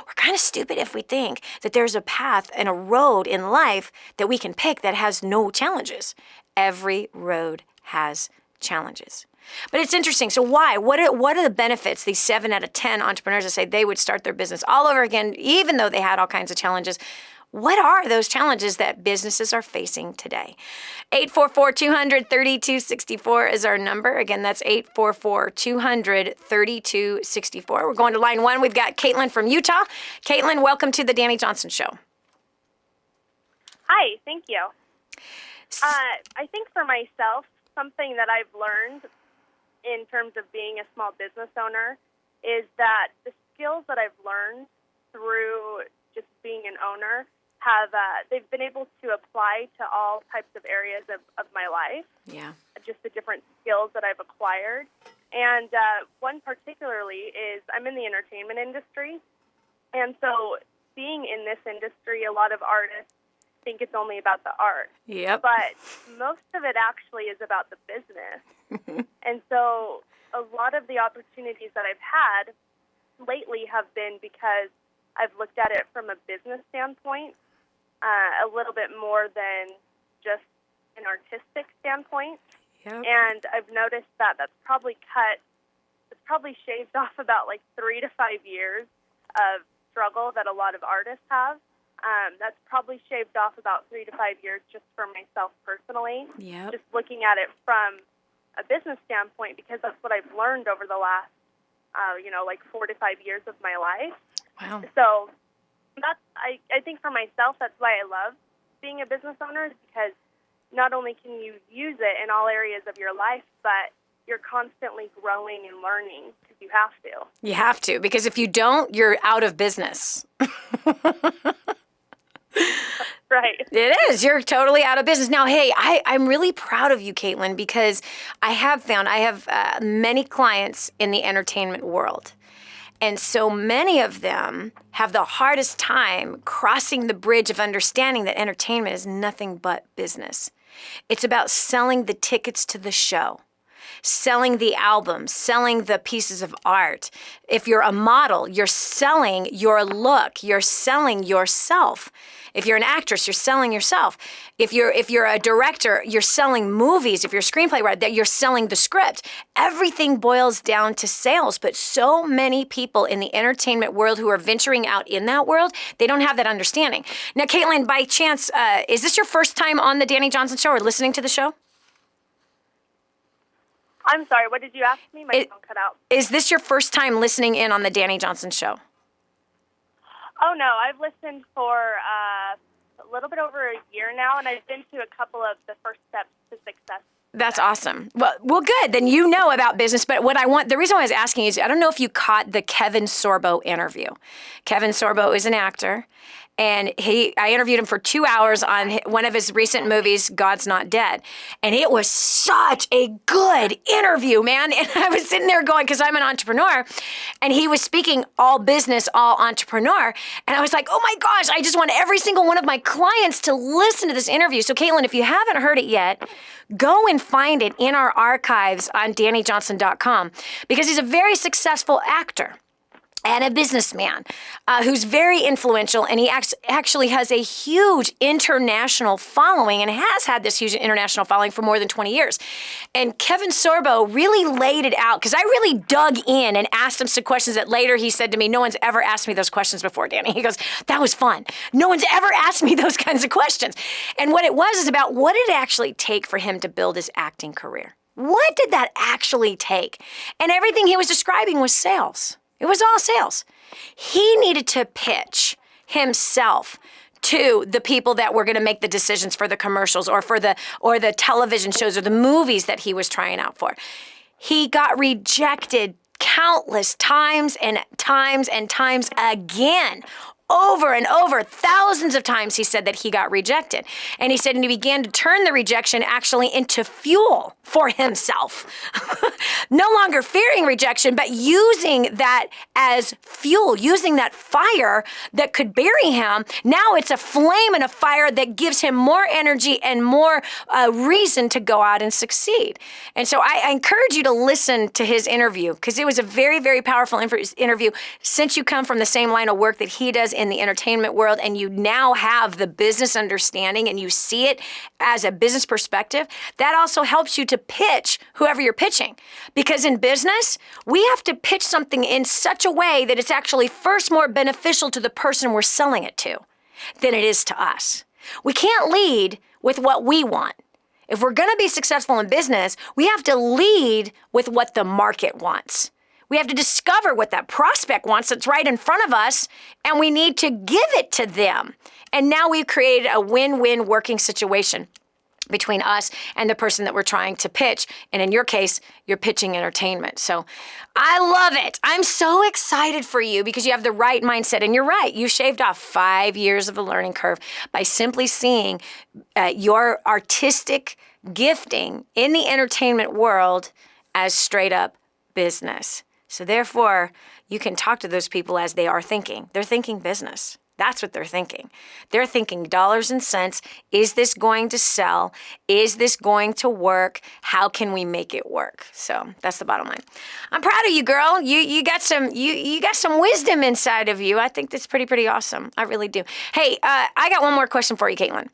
We're kind of stupid if we think that there's a path and a road in life that we can pick that has no challenges. Every road has challenges. But it's interesting. So why? What are the benefits, these 7 out of 10 entrepreneurs that say they would start their business all over again, even though they had all kinds of challenges? What are those challenges that businesses are facing today? 844-200-3264 is our number. Again, that's 844-200-3264. We're going to line one. We've got Caitlin from Utah. Caitlin, welcome to the Dani Johnson Show. Hi, thank you. I think for myself, something that I've learned in terms of being a small business owner is that the skills that I've learned through just being an owner they've been able to apply to all types of areas of my life. Yeah. Just the different skills that I've acquired. And one particularly is I'm in the entertainment industry. And so being in this industry, a lot of artists think it's only about the art. Yep. But most of it actually is about the business. And so a lot of the opportunities that I've had lately have been because I've looked at it from a business standpoint, a little bit more than just an artistic standpoint. Yep. And I've noticed that it's probably shaved off about like 3 to 5 years of struggle that a lot of artists have. That's probably shaved off about 3 to 5 years just for myself personally. Yep. Just looking at it from a business standpoint, because that's what I've learned over the last, 4 to 5 years of my life. Wow. So I think for myself, that's why I love being a business owner, is because not only can you use it in all areas of your life, but you're constantly growing and learning because you have to. You have to, because if you don't, you're out of business. Right. It is. You're totally out of business. Now, hey, I'm really proud of you, Caitlin, because I have many clients in the entertainment world. And so many of them have the hardest time crossing the bridge of understanding that entertainment is nothing but business. It's about selling the tickets to the show, selling the albums, selling the pieces of art. If you're a model, you're selling your look, you're selling yourself. If you're an actress, you're selling yourself. If you're a director, you're selling movies. If you're a screenplay writer, you're selling the script. Everything boils down to sales, but so many people in the entertainment world who are venturing out in that world, they don't have that understanding. Now, Caitlin, by chance, is this your first time on the Dani Johnson Show or listening to the show? I'm sorry, what did you ask me? My phone cut out. Is this your first time listening in on the Dani Johnson Show? Oh, no, I've listened for a little bit over a year now, and I've been to a couple of the first steps to success. That's awesome. Well, good. Then you know about business. But the reason why I was asking is, I don't know if you caught the Kevin Sorbo interview. Kevin Sorbo is an actor, and I interviewed him for 2 hours on one of his recent movies, God's Not Dead. And it was such a good interview, man. And I was sitting there going, because I'm an entrepreneur, and he was speaking all business, all entrepreneur. And I was like, oh my gosh, I just want every single one of my clients to listen to this interview. So Caitlin, if you haven't heard it yet, go and find it in our archives on DaniJohnson.com, because he's a very successful actor and a businessman who's very influential, and he actually has a huge international following and has had this huge international following for more than 20 years. And Kevin Sorbo really laid it out, because I really dug in and asked him some questions that later he said to me, no one's ever asked me those questions before, Dani. He goes, that was fun. No one's ever asked me those kinds of questions. And what it was is about what did it actually take for him to build his acting career? What did that actually take? And everything he was describing was sales. It was all sales. He needed to pitch himself to the people that were going to make the decisions for the commercials or the television shows or the movies that he was trying out for. He got rejected countless times and times and times again. Over and over, thousands of times he said that he got rejected. And he said, and he began to turn the rejection actually into fuel for himself. No longer fearing rejection, but using that as fuel, using that fire that could bury him. Now it's a flame and a fire that gives him more energy and more reason to go out and succeed. And so I encourage you to listen to his interview, because it was a very, very powerful interview. Since you come from the same line of work that he does in the entertainment world, and you now have the business understanding and you see it as a business perspective, that also helps you to pitch whoever you're pitching. Because in business, we have to pitch something in such a way that it's actually first more beneficial to the person we're selling it to. than it is to us. We can't lead with what we want. If we're going to be successful in business, we have to lead with what the market wants. We have to discover what that prospect wants that's right in front of us, and we need to give it to them. And now we've created a win-win working situation between us and the person that we're trying to pitch. And in your case, you're pitching entertainment. So I love it. I'm so excited for you because you have the right mindset. And you're right. You shaved off 5 years of a learning curve by simply seeing your artistic gifting in the entertainment world as straight up business. So therefore, you can talk to those people as they are thinking. They're thinking business. That's what they're thinking. They're thinking dollars and cents. Is this going to sell? Is this going to work? How can we make it work? So that's the bottom line. I'm proud of you, girl. You got some wisdom inside of you. I think that's pretty awesome. I really do. Hey, I got one more question for you, Caitlin.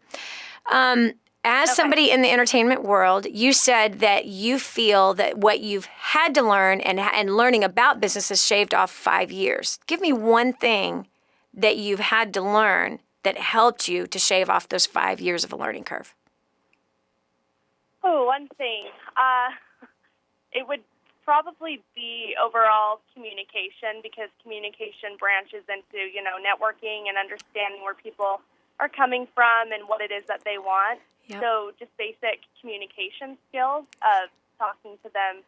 As somebody in the entertainment world, you said that you feel that what you've had to learn and learning about business has shaved off 5 years. Give me one thing that you've had to learn that helped you to shave off those 5 years of a learning curve. Oh, one thing. It would probably be overall communication, because communication branches into, networking and understanding where people are coming from and what it is that they want. Yep. So just basic communication skills of talking to them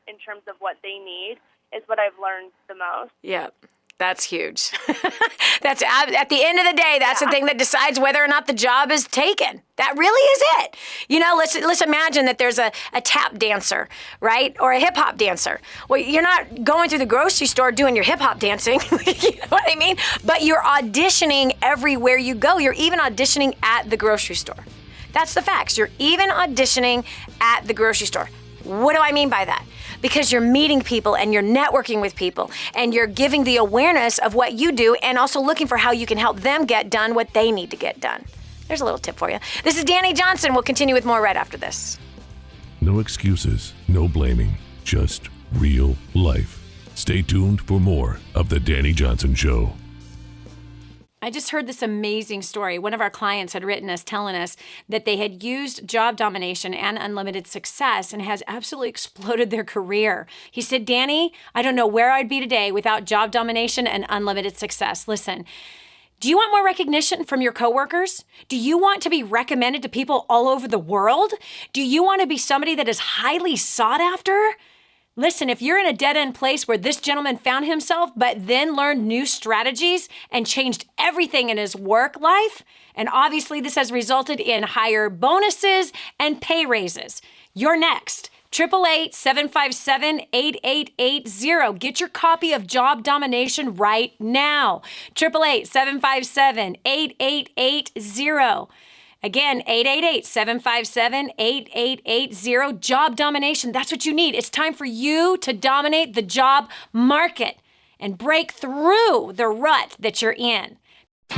in terms of what they need is what I've learned the most. Yep. That's huge. That's at the end of the day, that's the thing that decides whether or not the job is taken. That really is it. Let's imagine that there's a tap dancer, right? Or a hip hop dancer. Well, you're not going through the grocery store doing your hip hop dancing. You know what I mean? But you're auditioning everywhere you go. You're even auditioning at the grocery store. That's the facts. You're even auditioning at the grocery store. What do I mean by that? Because you're meeting people and you're networking with people and you're giving the awareness of what you do and also looking for how you can help them get done what they need to get done. There's a little tip for you. This is Dani Johnson. We'll continue with more right after this. No excuses, no blaming, just real life. Stay tuned for more of The Dani Johnson Show. I just heard this amazing story. One of our clients had written us telling us that they had used job domination and unlimited success and has absolutely exploded their career. He said, Dani, I don't know where I'd be today without job domination and unlimited success. Listen, do you want more recognition from your coworkers? Do you want to be recommended to people all over the world? Do you want to be somebody that is highly sought after? Listen, if you're in a dead-end place where this gentleman found himself, but then learned new strategies and changed everything in his work life, and obviously this has resulted in higher bonuses and pay raises, you're next. 888-757-8880. Get your copy of Job Domination right now. 888-757-8880. Again, 888-757-8880. Job domination. That's what you need. It's time for you to dominate the job market and break through the rut that you're in.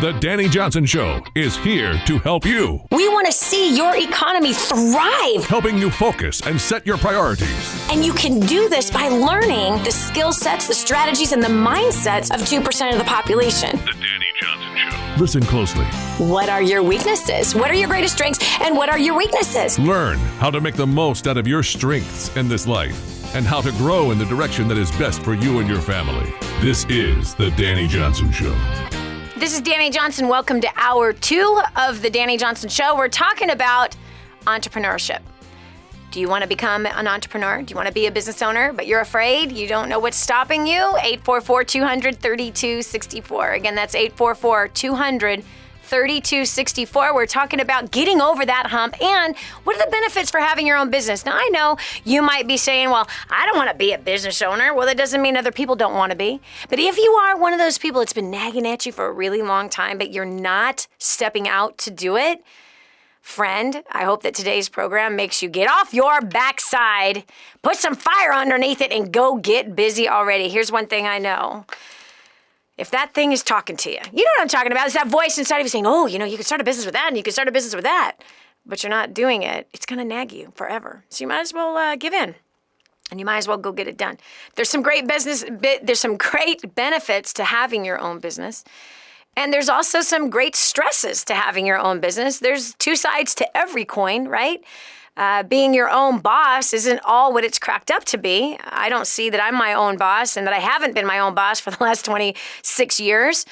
The Dani Johnson Show is here to help you. We want to see your economy thrive. Helping you focus and set your priorities. And you can do this by learning the skill sets, the strategies, and the mindsets of 2% of the population. The Dani Johnson Show. Listen closely. What are your weaknesses? What are your greatest strengths? And what are your weaknesses? Learn how to make the most out of your strengths in this life and how to grow in the direction that is best for you and your family. This is The Dani Johnson Show. This is Dani Johnson. Welcome to Hour 2 of The Dani Johnson Show. We're talking about entrepreneurship. Do you want to become an entrepreneur? Do you want to be a business owner, but you're afraid? You don't know what's stopping you? 844-200-3264. Again, that's 844-200-3264. We're talking about getting over that hump and what are the benefits for having your own business. Now, I know you might be saying, well, I don't want to be a business owner. Well, that doesn't mean other people don't want to be. But if you are one of those people that's been nagging at you for a really long time, but you're not stepping out to do it, friend, I hope that today's program makes you get off your backside, put some fire underneath it, and go get busy already. Here's one thing I know. If that thing is talking to you, you know what I'm talking about. It's that voice inside of you saying, oh, you can start a business with that and you can start a business with that, but you're not doing it. It's going to nag you forever. So you might as well give in and you might as well go get it done. There's some great benefits to having your own business. And there's also some great stresses to having your own business. There's two sides to every coin, right? Being your own boss isn't all what it's cracked up to be. I don't see that I'm my own boss and that I haven't been my own boss for the last 26 years.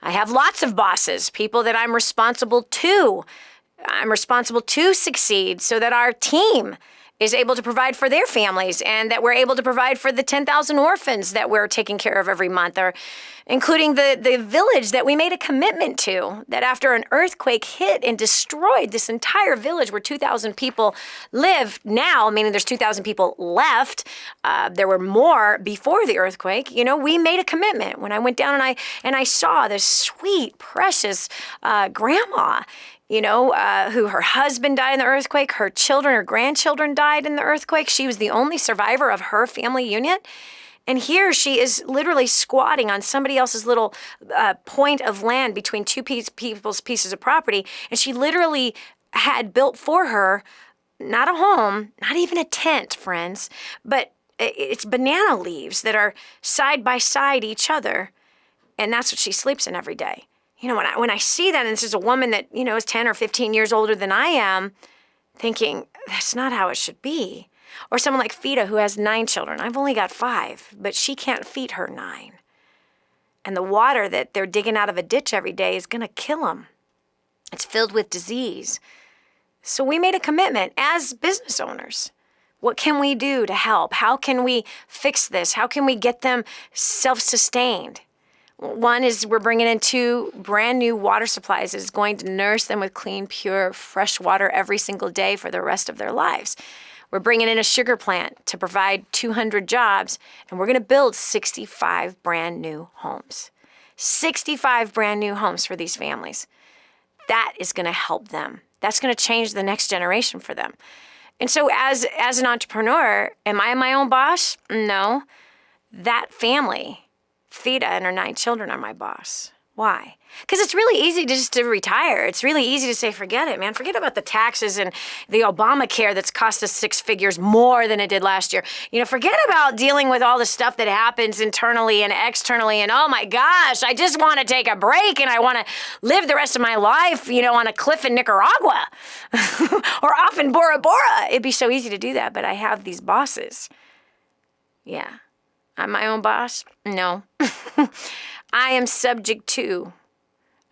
I have lots of bosses, people that I'm responsible to. I'm responsible to succeed so that our team is able to provide for their families and that we're able to provide for the 10,000 orphans that we're taking care of every month, or including the village that we made a commitment to, that after an earthquake hit and destroyed this entire village where 2,000 people live now, meaning there's 2,000 people left. There were more before the earthquake. You know, we made a commitment. When I went down and I saw this sweet, precious grandma, you know, who her husband died in the earthquake, her children, her grandchildren died in the earthquake. She was the only survivor of her family unit. And here she is literally squatting on somebody else's little point of land between two people's pieces of property. And she literally had built for her, not a home, not even a tent, friends, but it's banana leaves that are side by side each other. And that's what she sleeps in every day. You know, when I see that, and this is a woman that, you know, is 10 or 15 years older than I am, thinking, that's not how it should be. Or someone like Fida, who has 9 children. I've only got 5, but she can't feed her 9. And the water that they're digging out of a ditch every day is going to kill them. It's filled with disease. So we made a commitment as business owners. What can we do to help? How can we fix this? How can we get them self-sustained? One is we're bringing in 2 brand new water supplies that is going to nurse them with clean, pure, fresh water every single day for the rest of their lives. We're bringing in a sugar plant to provide 200 jobs, and we're going to build 65 brand new homes. 65 brand new homes for these families. That is going to help them. That's going to change the next generation for them. And so as an entrepreneur, am I my own boss? No. That family, Fida and her 9 children, are my boss. Why? Because it's really easy to retire. It's really easy to say, forget it, man. Forget about the taxes and the Obamacare that's cost us 6 figures more than it did last year. You know, forget about dealing with all the stuff that happens internally and externally. And oh my gosh, I just want to take a break and I want to live the rest of my life, you know, on a cliff in Nicaragua or off in Bora Bora. It'd be so easy to do that, but I have these bosses. Yeah. I'm my own boss? No. I am subject to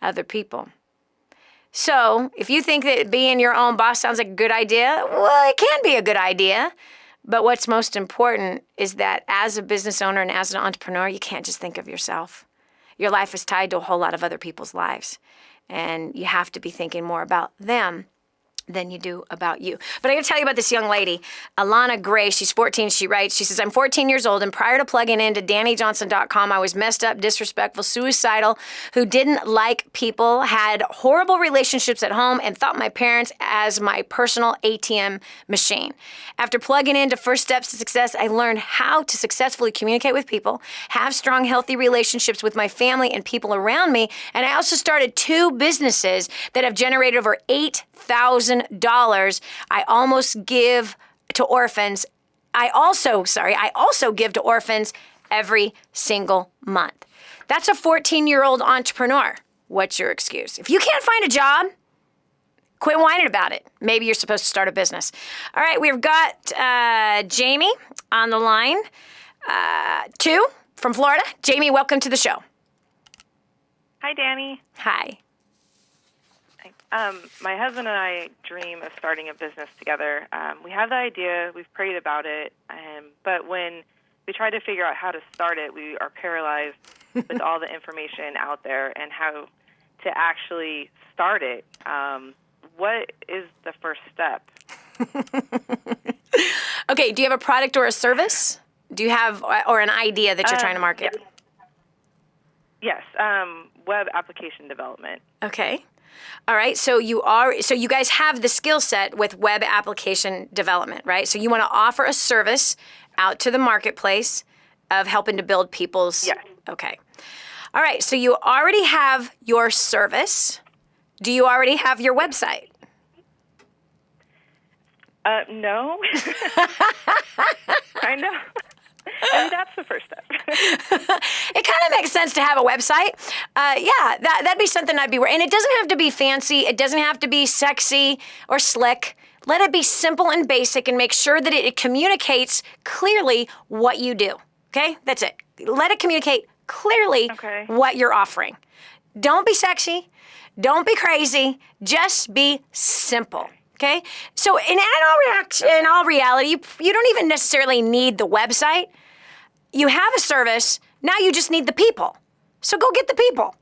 other people. So if you think that being your own boss sounds like a good idea, well, it can be a good idea. But what's most important is that as a business owner and as an entrepreneur, you can't just think of yourself. Your life is tied to a whole lot of other people's lives. And you have to be thinking more about them than you do about you. But I gotta tell you about this young lady, Alana Gray. She's 14. She writes, she says, I'm 14 years old, and prior to plugging into DaniJohnson.com, I was messed up, disrespectful, suicidal, who didn't like people, had horrible relationships at home, and thought my parents as my personal ATM machine. After plugging into First Steps to Success, I learned how to successfully communicate with people, have strong, healthy relationships with my family and people around me, and I also started 2 businesses that have generated over $8,000. I almost give to orphans. I also give to orphans every single month. That's a 14-year-old entrepreneur. What's your excuse? If you can't find a job, quit whining about it. Maybe you're supposed to start a business. All right, we've got Jamie on the line, 2 from Florida. Jamie, welcome to the show. Hi, Dani. Hi. My husband and I dream of starting a business together. We have the idea, we've prayed about it, but when we try to figure out how to start it, we are paralyzed with all the information out there and how to actually start it. What is the first step? Okay, do you have a product or a service? Do you have, or an idea that you're trying to market? Yes, web application development. Okay. All right. So you guys have the skill set with web application development, right? So you want to offer a service out to the marketplace of helping to build people's. Yes. Okay. All right. So you already have your service. Do you already have your website? No. I know. I mean, that's the first step. It kind of makes sense to have a website. That'd be something I'd be wearing. And it doesn't have to be fancy. It doesn't have to be sexy or slick. Let it be simple and basic and make sure that it communicates clearly what you do. Okay? That's it. Let it communicate clearly what you're offering. Don't be sexy. Don't be crazy. Just be simple. Okay? So in all reality, you don't even necessarily need the website. You have a service. Now you just need the people. So go get the people.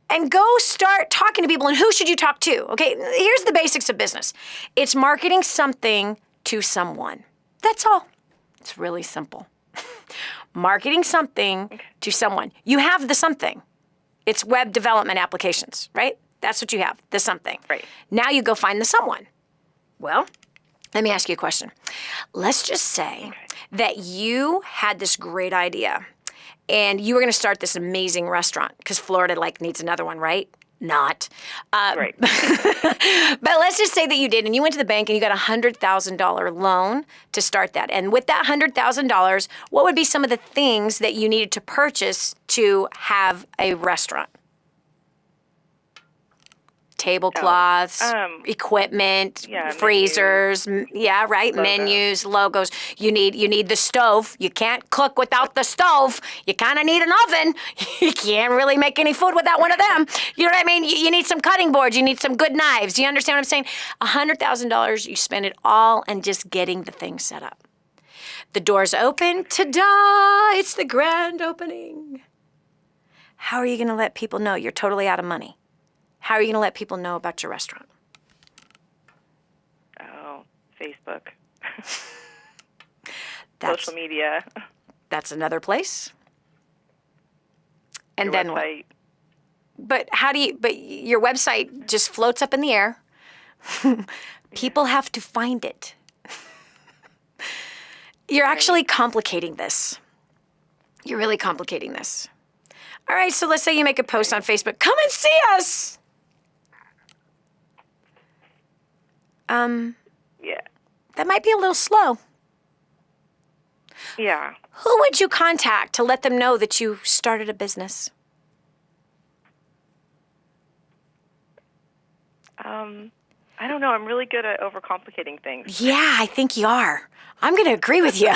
And go start talking to people. And who should you talk to? Okay, here's the basics of business. It's marketing something to someone. That's all. It's really simple. Marketing something to someone. You have the something. It's web development applications, right? That's what you have, the something. Right. Now you go find the someone. Well, let me ask you a question. Let's just say that you had this great idea and you were going to start this amazing restaurant because Florida needs another one, right? Not. Right. But let's just say that you did and you went to the bank and you got a $100,000 loan to start that. And with that $100,000, what would be some of the things that you needed to purchase to have a restaurant? Tablecloths, equipment, freezers, menus, logos. You need the stove. You can't cook without the stove. You kind of need an oven. You can't really make any food without one of them. You know what I mean? You need some cutting boards. You need some good knives. You understand what I'm saying? $100,000, you spend it all on just getting the thing set up. The doors open. Ta-da! It's the grand opening. How are you going to let people know you're totally out of money? How are you going to let people know about your restaurant? Oh, Facebook. Social media. That's another place. And your then website. What? But your website just floats up in the air. People have to find it. You're actually complicating this. You're really complicating this. All right, so let's say you make a post on Facebook. Come and see us. Yeah. That might be a little slow. Yeah. Who would you contact to let them know that you started a business? I don't know. I'm really good at overcomplicating things. Yeah, I think you are. I'm going to agree with you.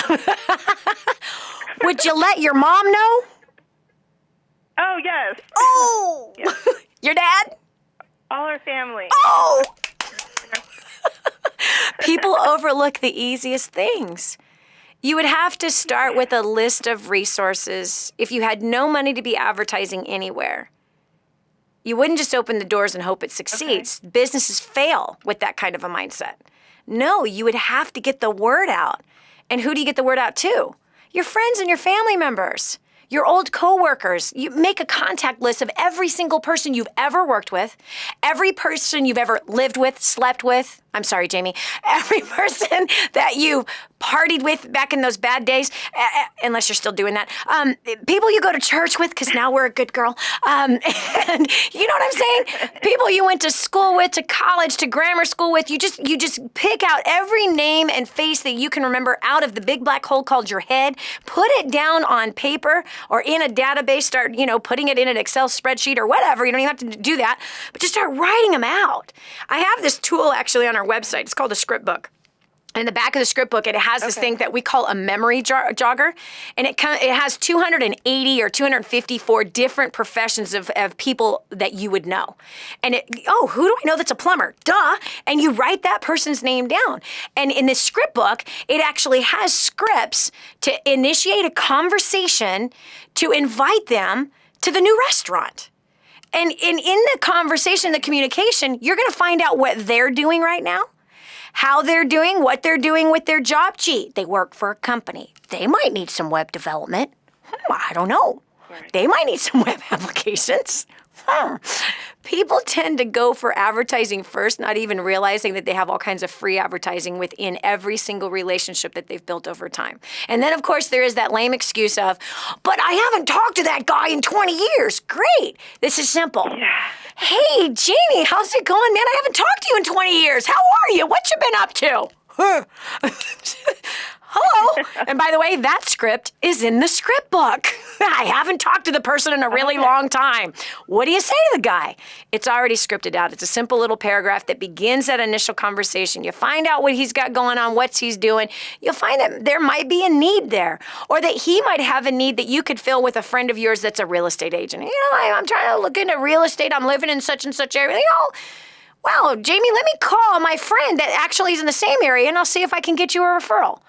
Would you let your mom know? Oh, yes. Oh! Yes. Your dad? All our family. Oh! People overlook the easiest things. You would have to start with a list of resources if you had no money to be advertising anywhere. You wouldn't just open the doors and hope it succeeds. Okay. Businesses fail with that kind of a mindset. No, you would have to get the word out. And who do you get the word out to? Your friends and your family members. Your old coworkers. You make a contact list of every single person you've ever worked with, every person you've ever lived with, slept with. I'm sorry, Jamie. Every person that you partied with back in those bad days, unless you're still doing that. People you go to church with, because now we're a good girl. And you know what I'm saying? People you went to school with, to college, to grammar school with. You just pick out every name and face that you can remember out of the big black hole called your head. Put it down on paper or in a database. Start, putting it in an Excel spreadsheet or whatever. You don't even have to do that. But just start writing them out. I have this tool actually on our website. It's called a script book. In the back of the script book, it has this thing that we call a memory jogger, and it has 280 or 254 different professions of people that you would know. And who do I know that's a plumber? Duh! And you write that person's name down. And in this script book, it actually has scripts to initiate a conversation to invite them to the new restaurant. And in the conversation, the communication, you're going to find out what they're doing right now, how they're doing, what they're doing with their job. Gee, they work for a company. They might need some web development. I don't know. Right. They might need some web applications. People tend to go for advertising first, not even realizing that they have all kinds of free advertising within every single relationship that they've built over time. And then, of course, there is that lame excuse of, but I haven't talked to that guy in 20 years. Great. This is simple. Yeah. Hey, Jeannie, how's it going, man? I haven't talked to you in 20 years. How are you? What you been up to? Hello. And by the way, that script is in the script book. I haven't talked to the person in a really long time. What do you say to the guy? It's already scripted out. It's a simple little paragraph that begins that initial conversation. You find out what he's got going on, what he's doing. You'll find that there might be a need there, or that he might have a need that you could fill with a friend of yours that's a real estate agent. You know, I'm trying to look into real estate. I'm living in such and such area. You know, wow, Jamie, let me call my friend that actually is in the same area, and I'll see if I can get you a referral.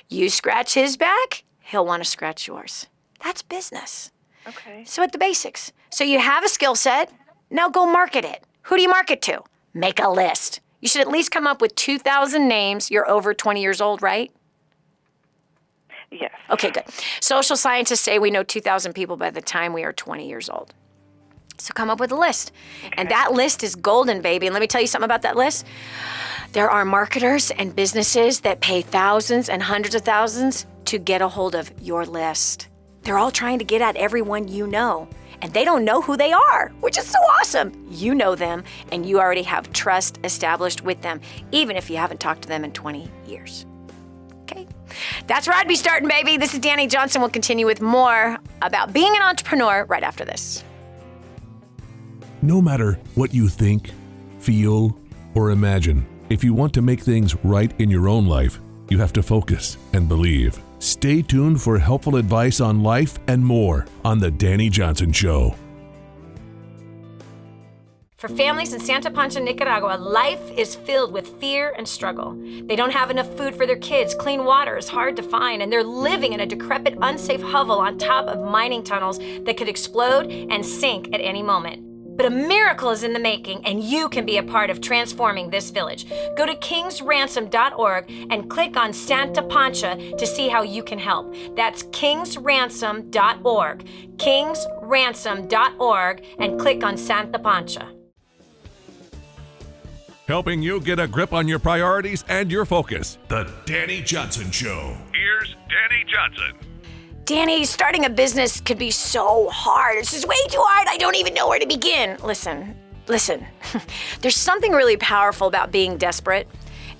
You scratch his back, he'll want to scratch yours. That's business. Okay. So at the basics. So you have a skill set, now go market it. Who do you market to? Make a list. You should at least come up with 2,000 names. You're over 20 years old, right? Yes. Okay, good. Social scientists say we know 2,000 people by the time we are 20 years old. So come up with a list. Okay. And that list is golden, baby. And let me tell you something about that list. There are marketers and businesses that pay thousands and hundreds of thousands to get a hold of your list. They're all trying to get at everyone you know. And they don't know who they are, which is so awesome. You know them, and you already have trust established with them, even if you haven't talked to them in 20 years. Okay? That's where I'd be starting, baby. This is Dani Johnson. We'll continue with more about being an entrepreneur right after this. No matter what you think, feel, or imagine, if you want to make things right in your own life, you have to focus and believe. Stay tuned for helpful advice on life and more on The Dani Johnson Show. For families in Santa Pancha, Nicaragua, life is filled with fear and struggle. They don't have enough food for their kids, clean water is hard to find, and they're living in a decrepit, unsafe hovel on top of mining tunnels that could explode and sink at any moment. But a miracle is in the making, and you can be a part of transforming this village. Go to kingsransom.org and click on Santa Pancha to see how you can help. That's kingsransom.org, kingsransom.org, and click on Santa Pancha. Helping you get a grip on your priorities and your focus. The Dani Johnson Show. Here's Dani Johnson. Dani, starting a business could be so hard. It's just way too hard. I don't even know where to begin. Listen. There's something really powerful about being desperate,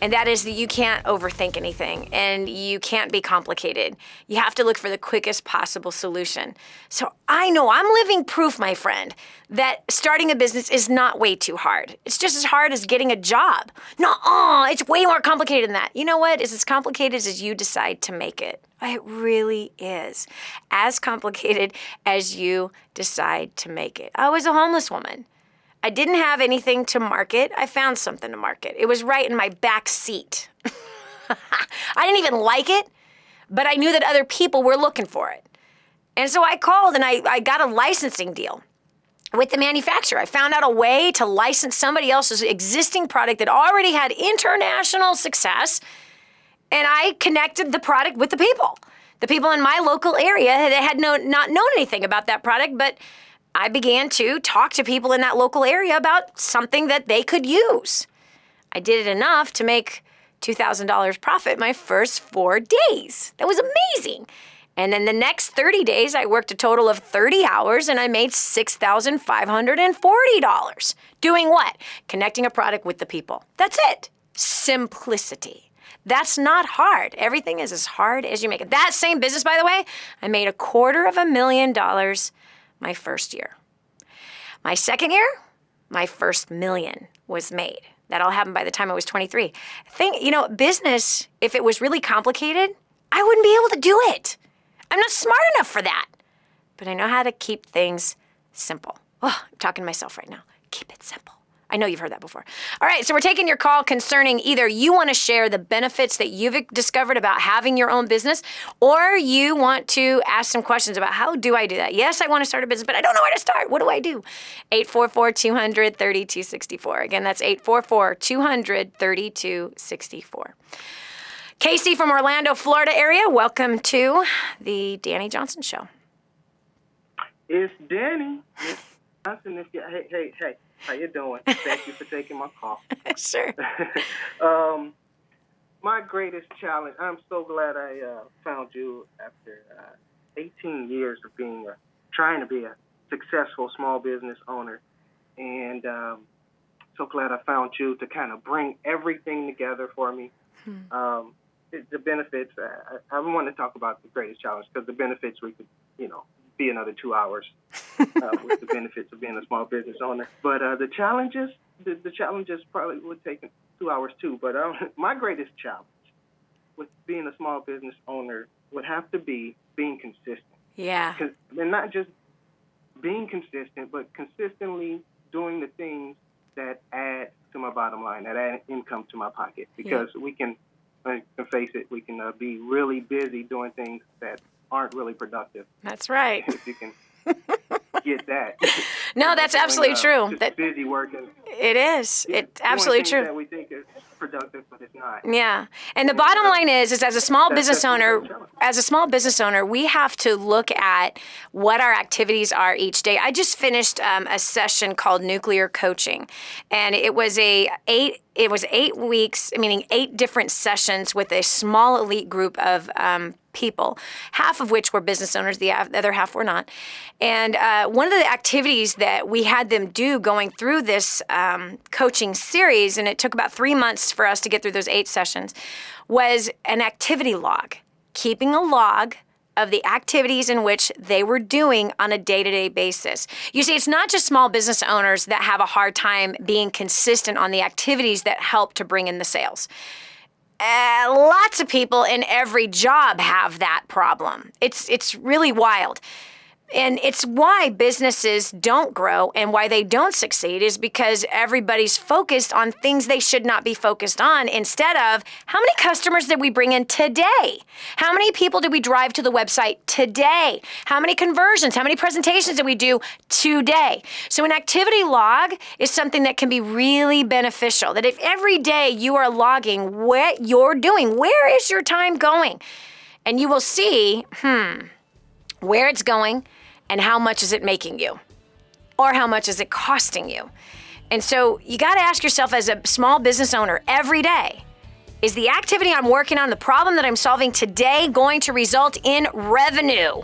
and that is that you can't overthink anything, and you can't be complicated. You have to look for the quickest possible solution. So I know I'm living proof, my friend, that starting a business is not way too hard. It's just as hard as getting a job. It's way more complicated than that. You know what? It's as complicated as you decide to make it. It really is. As complicated as you decide to make it. I was a homeless woman. I didn't have anything to market. I found something to market. It was right in my back seat. I didn't even like it, but I knew that other people were looking for it. And so I called and I got a licensing deal with the manufacturer. I found out a way to license somebody else's existing product that already had international success. And I connected the product with the people. The people in my local area that had not known anything about that product, but I began to talk to people in that local area about something that they could use. I did it enough to make $2,000 profit my first 4 days. That was amazing. And then the next 30 days, I worked a total of 30 hours and I made $6,540. Doing what? Connecting a product with the people. That's it. Simplicity. That's not hard. Everything is as hard as you make it. That same business, by the way, I made $250,000 my first year. My second year, my first million was made. That all happened by the time I was 23. Business, if it was really complicated, I wouldn't be able to do it. I'm not smart enough for that. But I know how to keep things simple. Oh, I'm talking to myself right now. Keep it simple. I know you've heard that before. All right, so we're taking your call concerning either you want to share the benefits that you've discovered about having your own business, or you want to ask some questions about how do I do that? Yes, I want to start a business, but I don't know where to start. What do I do? 844-200-3264. Again, that's 844-200-3264. Casey from Orlando, Florida area, welcome to the Dani Johnson Show. It's Dani Johnson. Hey. How you doing? Thank you for taking my call. Sure. My greatest challenge, I'm so glad I found you after 18 years of trying to be a successful small business owner. And so glad I found you to kind of bring everything together for me. the benefits. I want to talk about the greatest challenge because the benefits we could, be another 2 hours with the benefits of being a small business owner. But the challenges probably would take 2 hours too. But my greatest challenge with being a small business owner would have to be being consistent. Yeah. And not just being consistent, but consistently doing the things that add to my bottom line, that add income to my pocket. Because we can face it, we can be really busy doing things that aren't really productive. That's right. If you can get that. No, that's absolutely true. Just busy working. It is. It's absolutely true. That we think is productive, but it's not. Yeah. And the bottom line is as a small business owner, we have to look at what our activities are each day. I just finished a session called Nuclear Coaching, and it was 8 weeks, meaning 8 different sessions with a small elite group of people, half of which were business owners, the other half were not. And one of the activities that we had them do going through this coaching series, and it took about 3 months for us to get through those 8 sessions, was an activity log, keeping a log of the activities in which they were doing on a day-to-day basis. You see, it's not just small business owners that have a hard time being consistent on the activities that help to bring in the sales. Lots of people in every job have that problem. It's really wild. And it's why businesses don't grow and why they don't succeed is because everybody's focused on things they should not be focused on instead of how many customers did we bring in today? How many people did we drive to the website today? How many conversions? How many presentations did we do today? So an activity log is something that can be really beneficial. That if every day you are logging what you're doing, where is your time going? And you will see, where it's going, and how much is it making you? Or how much is it costing you? And so you got to ask yourself as a small business owner every day, is the activity I'm working on, the problem that I'm solving today going to result in revenue?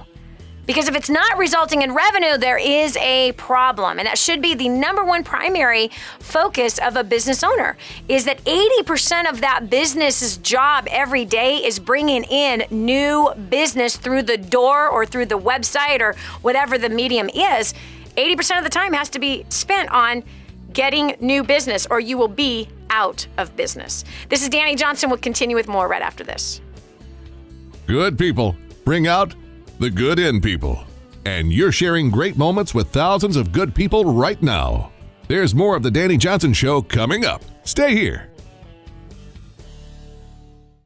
Because if it's not resulting in revenue, there is a problem. And that should be the number one primary focus of a business owner, is that 80% of that business's job every day is bringing in new business through the door or through the website or whatever the medium is. 80% of the time has to be spent on getting new business or you will be out of business. This is Dani Johnson. We'll continue with more right after this. Good people bring out the good in people. And you're sharing great moments with thousands of good people right now. There's more of the Dani Johnson Show coming up. Stay here.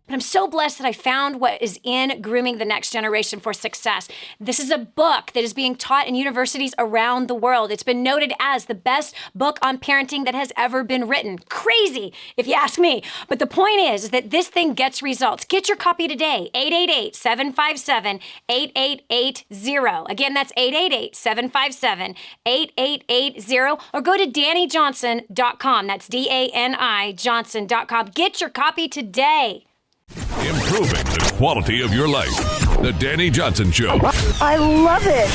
And I'm so blessed that I found what is in Grooming the Next Generation for Success. This is a book that is being taught in universities around the world. It's been noted as the best book on parenting that has ever been written. Crazy, if you ask me. But the point is that this thing gets results. Get your copy today, 888-757-8880. Again, that's 888-757-8880. Or go to DaniJohnson.com. That's DANI Johnson.com. Get your copy today. Improving the quality of your life. The Dani Johnson Show. I love it.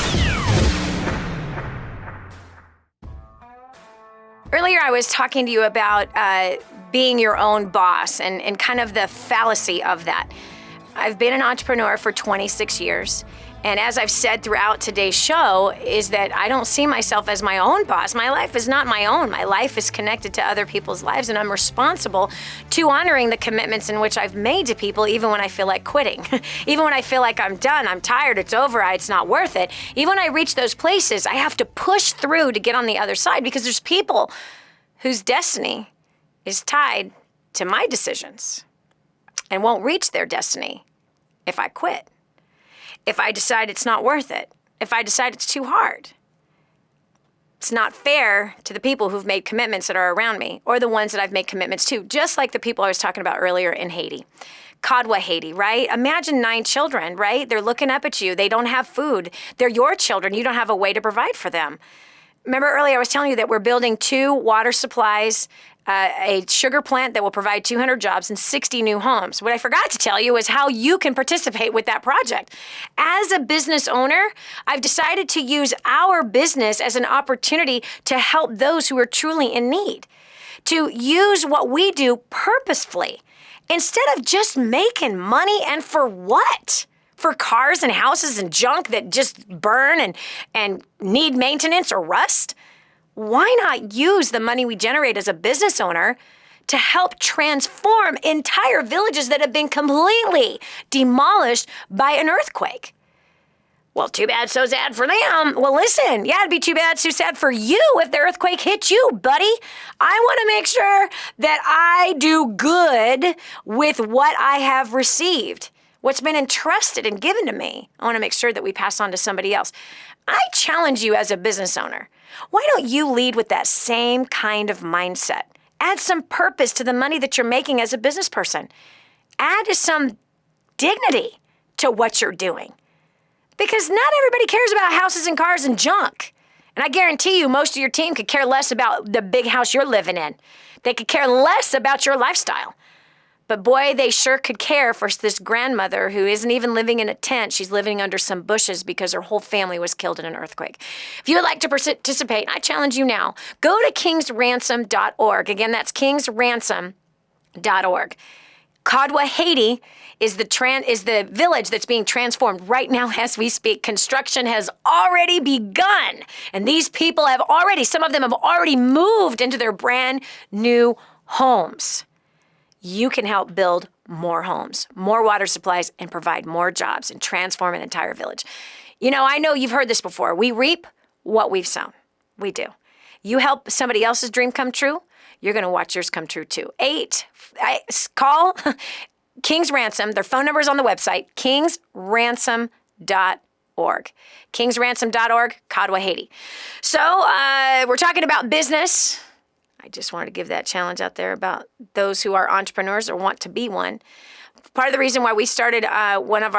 Earlier, I was talking to you about being your own boss and kind of the fallacy of that. I've been an entrepreneur for 26 years. And as I've said throughout today's show, is that I don't see myself as my own boss. My life is not my own. My life is connected to other people's lives, and I'm responsible to honoring the commitments in which I've made to people, even when I feel like quitting. Even when I feel like I'm done, I'm tired, it's over, it's not worth it. Even when I reach those places, I have to push through to get on the other side because there's people whose destiny is tied to my decisions and won't reach their destiny if I quit. If I decide it's not worth it, if I decide it's too hard. It's not fair to the people who've made commitments that are around me or the ones that I've made commitments to, just like the people I was talking about earlier in Haiti. Kadwa, Haiti, right? Imagine 9 children, right? They're looking up at you. They don't have food. They're your children. You don't have a way to provide for them. Remember earlier I was telling you that we're building 2 water supplies, a sugar plant that will provide 200 jobs and 60 new homes. What I forgot to tell you is how you can participate with that project. As a business owner, I've decided to use our business as an opportunity to help those who are truly in need, to use what we do purposefully instead of just making money, and for what? For cars and houses and junk that just burn and need maintenance or rust? Why not use the money we generate as a business owner to help transform entire villages that have been completely demolished by an earthquake? Well, too bad, so sad for them. Well, listen, yeah, it'd be too bad, so sad for you if the earthquake hit you, buddy. I want to make sure that I do good with what I have received, what's been entrusted and given to me. I want to make sure that we pass on to somebody else. I challenge you as a business owner. Why don't you lead with that same kind of mindset? Add some purpose to the money that you're making as a business person. Add some dignity to what you're doing. Because not everybody cares about houses and cars and junk. And I guarantee you most of your team could care less about the big house you're living in. They could care less about your lifestyle. But boy, they sure could care for this grandmother who isn't even living in a tent. She's living under some bushes because her whole family was killed in an earthquake. If you would like to participate, I challenge you now. Go to kingsransom.org. Again, that's kingsransom.org. Kadwa, Haiti is the village that's being transformed right now as we speak. Construction has already begun. And these people some of them have already moved into their brand new homes. You can help build more homes, more water supplies, and provide more jobs and transform an entire village. You know, I know you've heard this before. We reap what we've sown. We do. You help somebody else's dream come true, you're going to watch yours come true too. Call King's Ransom. Their phone number is on the website, kingsransom.org. Kingsransom.org, Kadwa, Haiti. So we're talking about business. I just wanted to give that challenge out there about those who are entrepreneurs or want to be one. Part of the reason why we started one of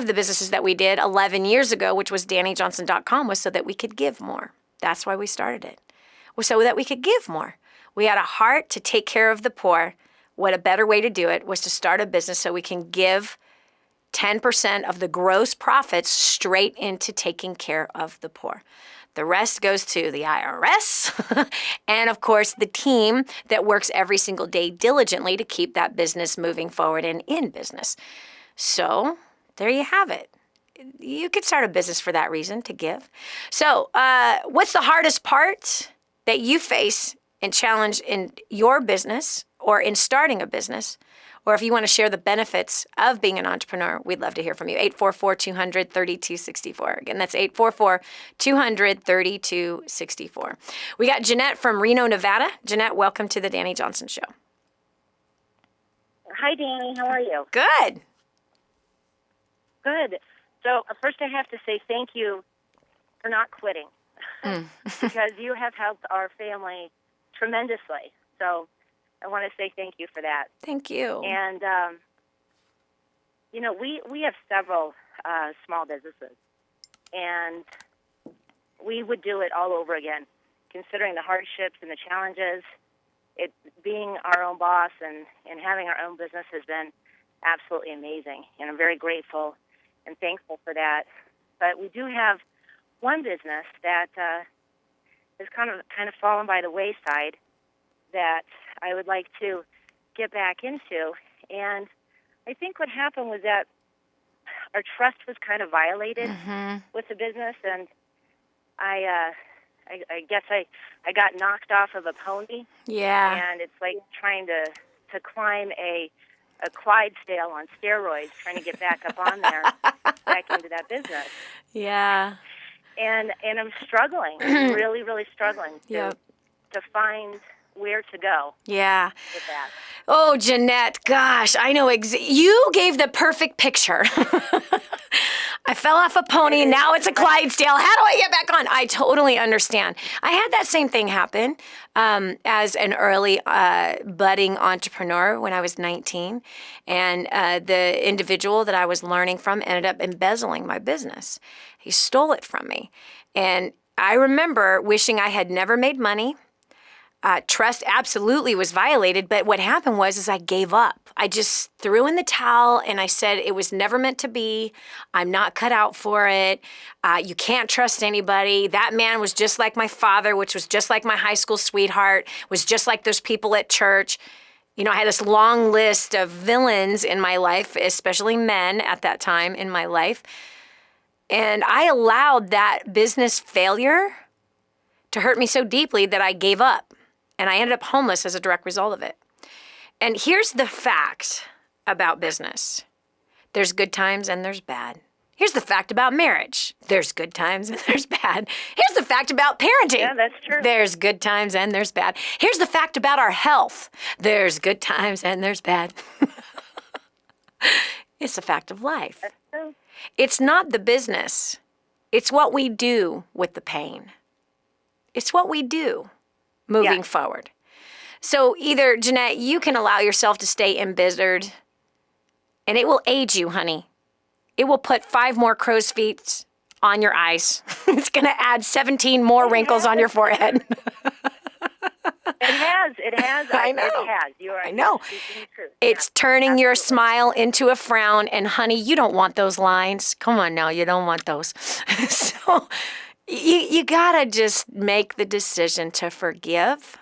the businesses that we did 11 years ago, which was DaniJohnson.com, was so that we could give more. That's why we started it, was so that we could give more. We had a heart to take care of the poor. What a better way to do it was to start a business so we can give 10% of the gross profits straight into taking care of the poor. The rest goes to the IRS and, of course, the team that works every single day diligently to keep that business moving forward and in business. So there you have it. You could start a business for that reason, to give. So what's the hardest part that you face and challenge in your business or in starting a business? Or if you want to share the benefits of being an entrepreneur, we'd love to hear from you. 844-200-3264. Again, that's 844-200-3264. We got Jeanette from Reno, Nevada. Jeanette, welcome to the Dani Johnson Show. Hi, Dani. How are you? Good. Good. So first I have to say thank you for not quitting because you have helped our family tremendously. So I want to say thank you for that. Thank you. And, we have several small businesses, and we would do it all over again, considering the hardships and the challenges. Being our own boss and having our own business has been absolutely amazing, and I'm very grateful and thankful for that. But we do have one business that has kind of fallen by the wayside that I would like to get back into. And I think what happened was that our trust was kind of violated with the business, and I guess I got knocked off of a pony. Yeah. And it's like trying to climb a Clydesdale on steroids, trying to get back up on there, back into that business. Yeah. And I'm struggling, really, really struggling to find where to go. Yeah. With that. Oh, Jeanette, gosh, I know. You gave the perfect picture. I fell off a pony, now it's a Clydesdale. How do I get back on? I totally understand. I had that same thing happen as an early budding entrepreneur when I was 19. And the individual that I was learning from ended up embezzling my business. He stole it from me. And I remember wishing I had never made money. Trust absolutely was violated, but what happened was I gave up. I just threw in the towel and I said it was never meant to be. I'm not cut out for it. You can't trust anybody. That man was just like my father, which was just like my high school sweetheart, was just like those people at church. You know, I had this long list of villains in my life, especially men at that time in my life. And I allowed that business failure to hurt me so deeply that I gave up. And I ended up homeless as a direct result of it. And here's the fact about business. There's good times and there's bad. Here's the fact about marriage. There's good times and there's bad. Here's the fact about parenting. Yeah, that's true. There's good times and there's bad. Here's the fact about our health. There's good times and there's bad. It's a fact of life. That's true. It's not the business. It's what we do with the pain. It's what we do moving forward. So either, Jeanette, you can allow yourself to stay embittered, and it will age you, honey. It will put 5 more crow's feet on your eyes. It's going to add 17 more wrinkles on your forehead. It has. I know. It has. I know. Speaking the truth. It's turning your smile into a frown, and honey, you don't want those lines. Come on now, you don't want those. So you gotta just make the decision to forgive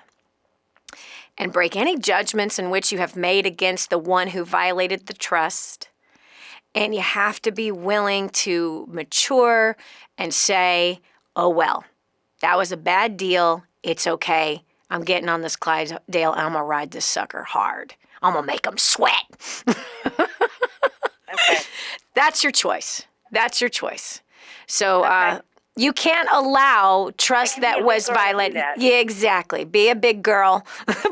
and break any judgments in which you have made against the one who violated the trust. And you have to be willing to mature and say, oh, well, that was a bad deal. It's okay. I'm getting on this Clydesdale. I'm going to ride this sucker hard. I'm going to make him sweat. Okay. That's your choice. That's your choice. So you can't allow trust that was violated. Yeah, exactly. Be a big girl.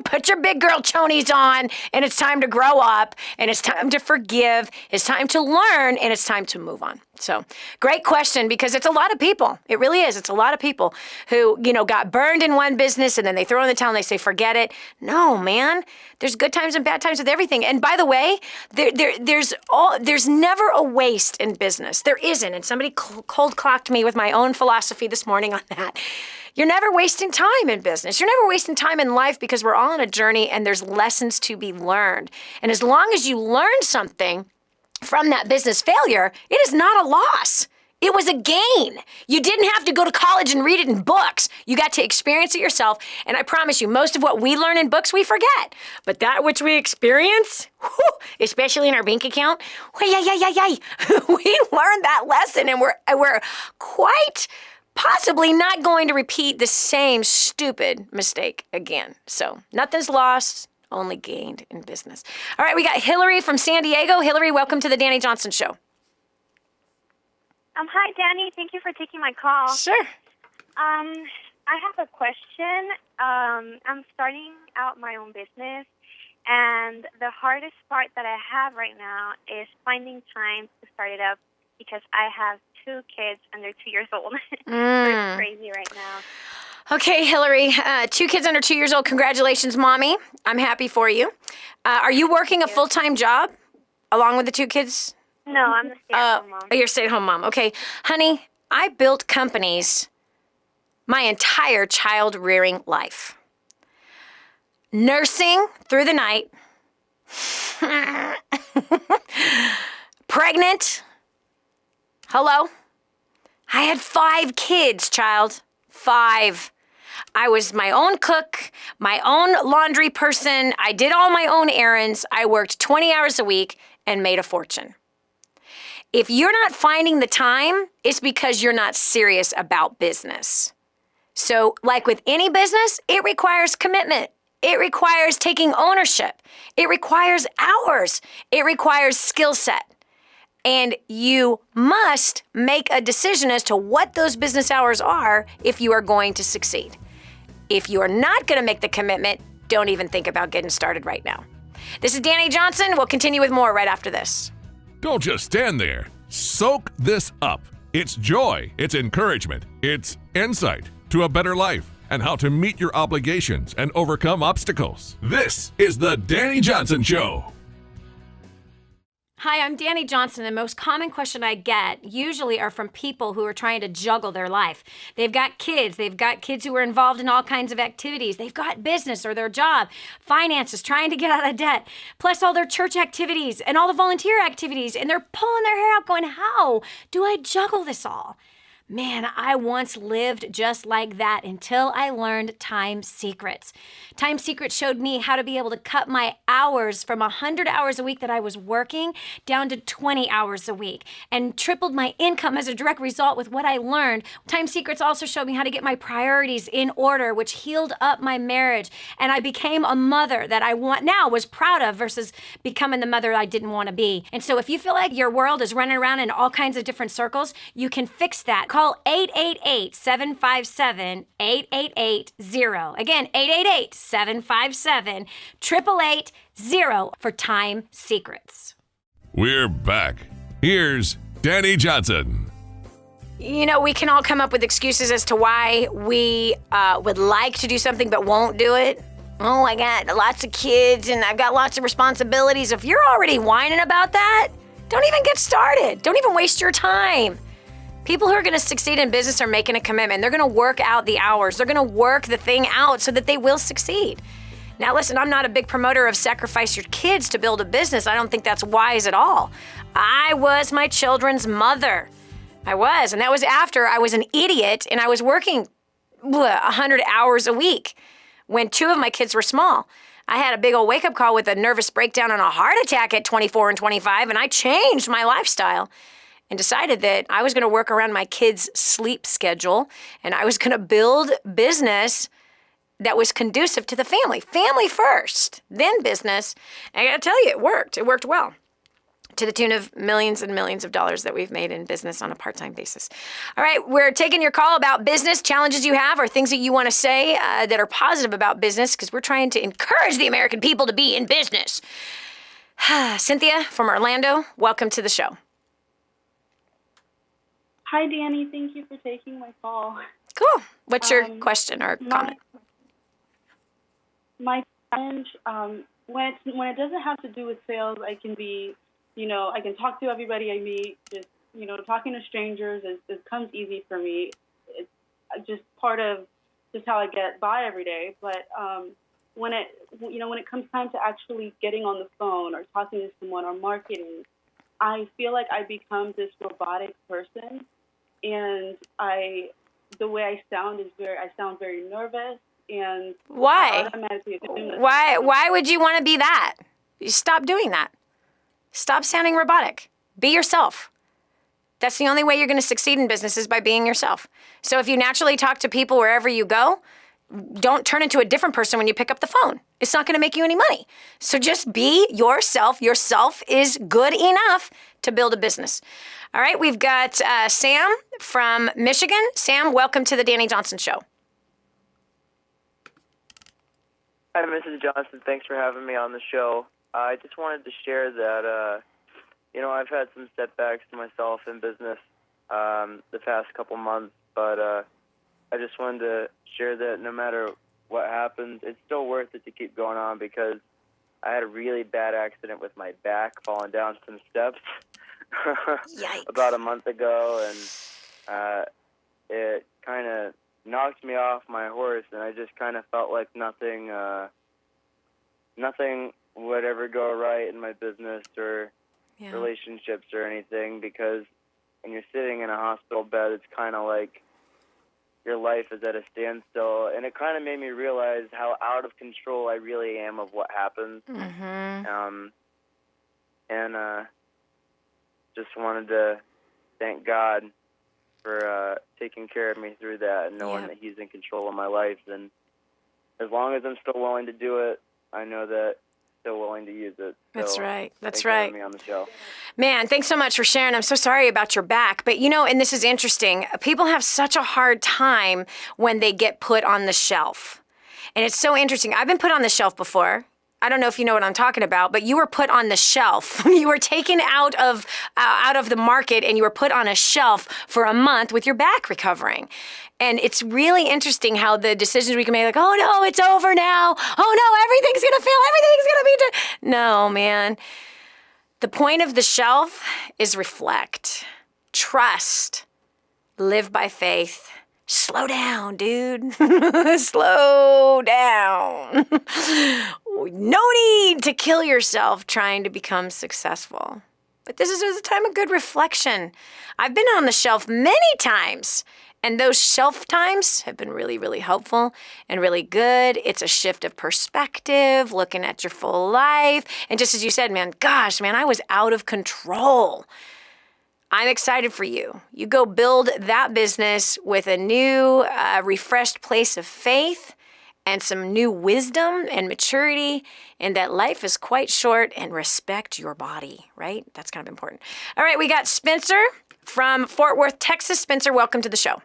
Put your big girl chonies on, and it's time to grow up, and it's time to forgive. It's time to learn, and it's time to move on. So great question, because it's a lot of people. It really is. It's a lot of people who, got burned in one business, and then they throw in the towel and they say, forget it. No, man. There's good times and bad times with everything. And by the way, there's never a waste in business. There isn't. And somebody cold clocked me with my own philosophy this morning on that. You're never wasting time in business. You're never wasting time in life, because we're all on a journey and there's lessons to be learned. And as long as you learn something from that business failure, it is not a loss. It was a gain. You didn't have to go to college and read it in books. You got to experience it yourself. And I promise you, most of what we learn in books, we forget. But that which we experience, especially in our bank account, we learned that lesson, and we're quite possibly not going to repeat the same stupid mistake again. So nothing's lost, only gained in business. All right, we got Hillary from San Diego. Hillary, welcome to the Dani Johnson Show. Hi, Dani. Thank you for taking my call. Sure. I have a question. I'm starting out my own business, and the hardest part that I have right now is finding time to start it up, because I have 2 kids under 2 years old. It's crazy right now. Okay, Hillary, 2 kids under 2 years old. Congratulations, Mommy. I'm happy for you. Are you working a full-time job along with the 2 kids? No, I'm a stay-at-home mom. Oh, you're a stay-at-home mom. Okay. Honey, I built companies my entire child-rearing life. Nursing through the night. Pregnant. Hello? I had 5 kids, child. 5. I was my own cook, my own laundry person. I did all my own errands. I worked 20 hours a week and made a fortune. If you're not finding the time, it's because you're not serious about business. So, like with any business, it requires commitment. It requires taking ownership. It requires hours. It requires skill set. And you must make a decision as to what those business hours are if you are going to succeed. If you are not going to make the commitment, don't even think about getting started right now. This is Dani Johnson. We'll continue with more right after this. Don't just stand there. Soak this up. It's joy, it's encouragement, it's insight to a better life and how to meet your obligations and overcome obstacles. This is the Dani Johnson Show. Hi, I'm Dani Johnson. The most common question I get usually are from people who are trying to juggle their life. They've got kids who are involved in all kinds of activities. They've got business or their job, finances, trying to get out of debt, plus all their church activities and all the volunteer activities, and they're pulling their hair out going, how do I juggle this all? Man, I once lived just like that until I learned Time Secrets. Time Secrets showed me how to be able to cut my hours from 100 hours a week that I was working down to 20 hours a week and tripled my income as a direct result with what I learned. Time Secrets also showed me how to get my priorities in order, which healed up my marriage. And I became a mother that I was proud of versus becoming the mother I didn't want to be. And so if you feel like your world is running around in all kinds of different circles, you can fix that. Call 888-757-8880. Again, 888-757-8880 for Time Secrets. We're back. Here's Dani Johnson. You know, we can all come up with excuses as to why we would like to do something but won't do it. Oh, I got lots of kids and I've got lots of responsibilities. If you're already whining about that, don't even get started. Don't even waste your time. People who are going to succeed in business are making a commitment. They're going to work out the hours. They're going to work the thing out so that they will succeed. Now, listen, I'm not a big promoter of sacrifice your kids to build a business. I don't think that's wise at all. I was my children's mother. I was, and that was after I was an idiot and I was working 100 hours a week when 2 of my kids were small. I had a big old wake-up call with a nervous breakdown and a heart attack at 24 and 25, and I changed my lifestyle and decided that I was going to work around my kids' sleep schedule and I was going to build business that was conducive to the family. Family first, then business. And I got to tell you, it worked. It worked well, to the tune of millions and millions of dollars that we've made in business on a part-time basis. All right, we're taking your call about business, challenges you have, or things that you want to say that are positive about business, because we're trying to encourage the American people to be in business. Cynthia from Orlando, welcome to the show. Hi, Dani. Thank you for taking my call. Cool. What's your question or comment? My challenge, when it doesn't have to do with sales, I can be, I can talk to everybody I meet. Just, talking to strangers comes easy for me. It's just part of just how I get by every day. But when it comes time to actually getting on the phone or talking to someone or marketing, I feel like I become this robotic person. And the way I sound I sound very nervous, and why? Why would you want to be that? You stop doing that. Stop sounding robotic. Be yourself. That's the only way you're going to succeed in business is by being yourself. So if you naturally talk to people wherever you go, don't turn into a different person when you pick up the phone. It's not going to make you any money. So just be yourself. Yourself is good enough to build a business. All right, we've got Sam from Michigan. Sam, welcome to the Dani Johnson Show. Hi, Mrs. Johnson. Thanks for having me on the show. I just wanted to share that, I've had some setbacks to myself in business the past couple months, but I just wanted to share that no matter what happens, it's still worth it to keep going on, because I had a really bad accident with my back falling down some steps about a month ago, and it kind of knocked me off my horse, and I just kind of felt like nothing would ever go right in my business or relationships or anything, because when you're sitting in a hospital bed, it's kind of like your life is at a standstill, and it kind of made me realize how out of control I really am of what happens. Mm-hmm. Just wanted to thank God for taking care of me through that and knowing that He's in control of my life. And as long as I'm still willing to do it, I know that still willing to use it. That's right. Thanks for having me on the show. Man, thanks so much for sharing. I'm so sorry about your back. But, and this is interesting. People have such a hard time when they get put on the shelf. And it's so interesting. I've been put on the shelf before. I don't know if you know what I'm talking about, but you were put on the shelf. You were taken out of the market and you were put on a shelf for a month with your back recovering. And it's really interesting how the decisions we can make, like, oh no, it's over now. Oh no, everything's going to fail. Everything's going to be No, man. The point of the shelf is reflect, trust, live by faith. Slow down, dude. Slow down. No need to kill yourself trying to become successful. but this is a time of good reflection. I've been on the shelf many times, and those shelf times have been really, really helpful and really good. It's a shift of perspective, looking at your full life. And just as you said, man, I was out of control. I'm excited for you. You go build that business with a new, refreshed place of faith and some new wisdom and maturity, and that life is quite short, and respect your body, right? That's kind of important. All right, we got Spencer from Fort Worth, Texas. Spencer, welcome to the show.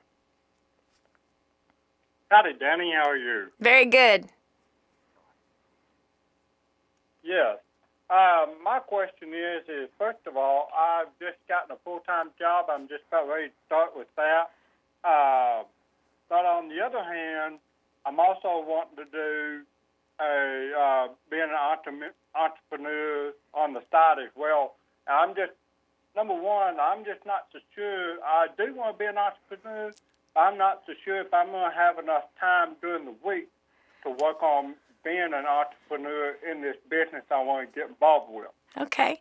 Howdy, Dani. How are you? Very good. Yes. My question is first of all, I've just gotten a full-time job. I'm just about ready to start with that. But on the other hand, I'm also wanting to do being an entrepreneur on the side as well. Number one, I'm just not so sure. I do want to be an entrepreneur. I'm not so sure if I'm going to have enough time during the week to work on being an entrepreneur in this business I want to get involved with. Okay.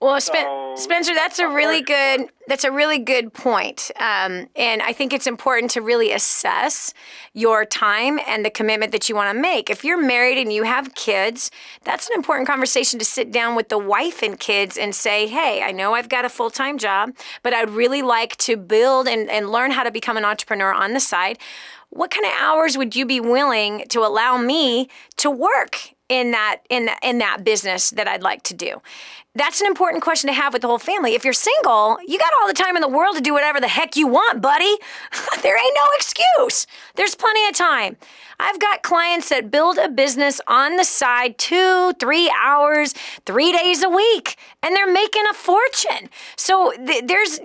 Well, Spencer, that's a really good point. And I think it's important to really assess your time and the commitment that you want to make. If you're married and you have kids, that's an important conversation to sit down with the wife and kids and say, hey, I know I've got a full-time job, but I'd really like to build and learn how to become an entrepreneur on the side. What kind of hours would you be willing to allow me to work in that business that I'd like to do? That's an important question to have with the whole family. If you're single, you got all the time in the world to do whatever the heck you want, buddy. There ain't no excuse. There's plenty of time. I've got clients that build a business on the side 2-3 hours, 3 days a week, and they're making a fortune. So there's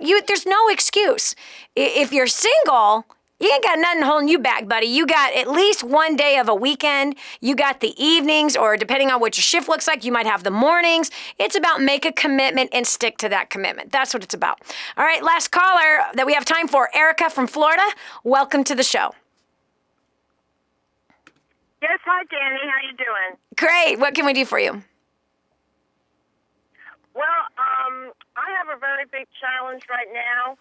no excuse. If you're single, you ain't got nothing holding you back, buddy. You got at least one day of a weekend. You got the evenings, or depending on what your shift looks like, you might have the mornings. It's about make a commitment and stick to that commitment. That's what it's about. All right, last caller that we have time for, Erica from Florida. Welcome to the show. Yes, hi, Dani. How you doing? Great. What can we do for you? Well, I have a very big challenge right now.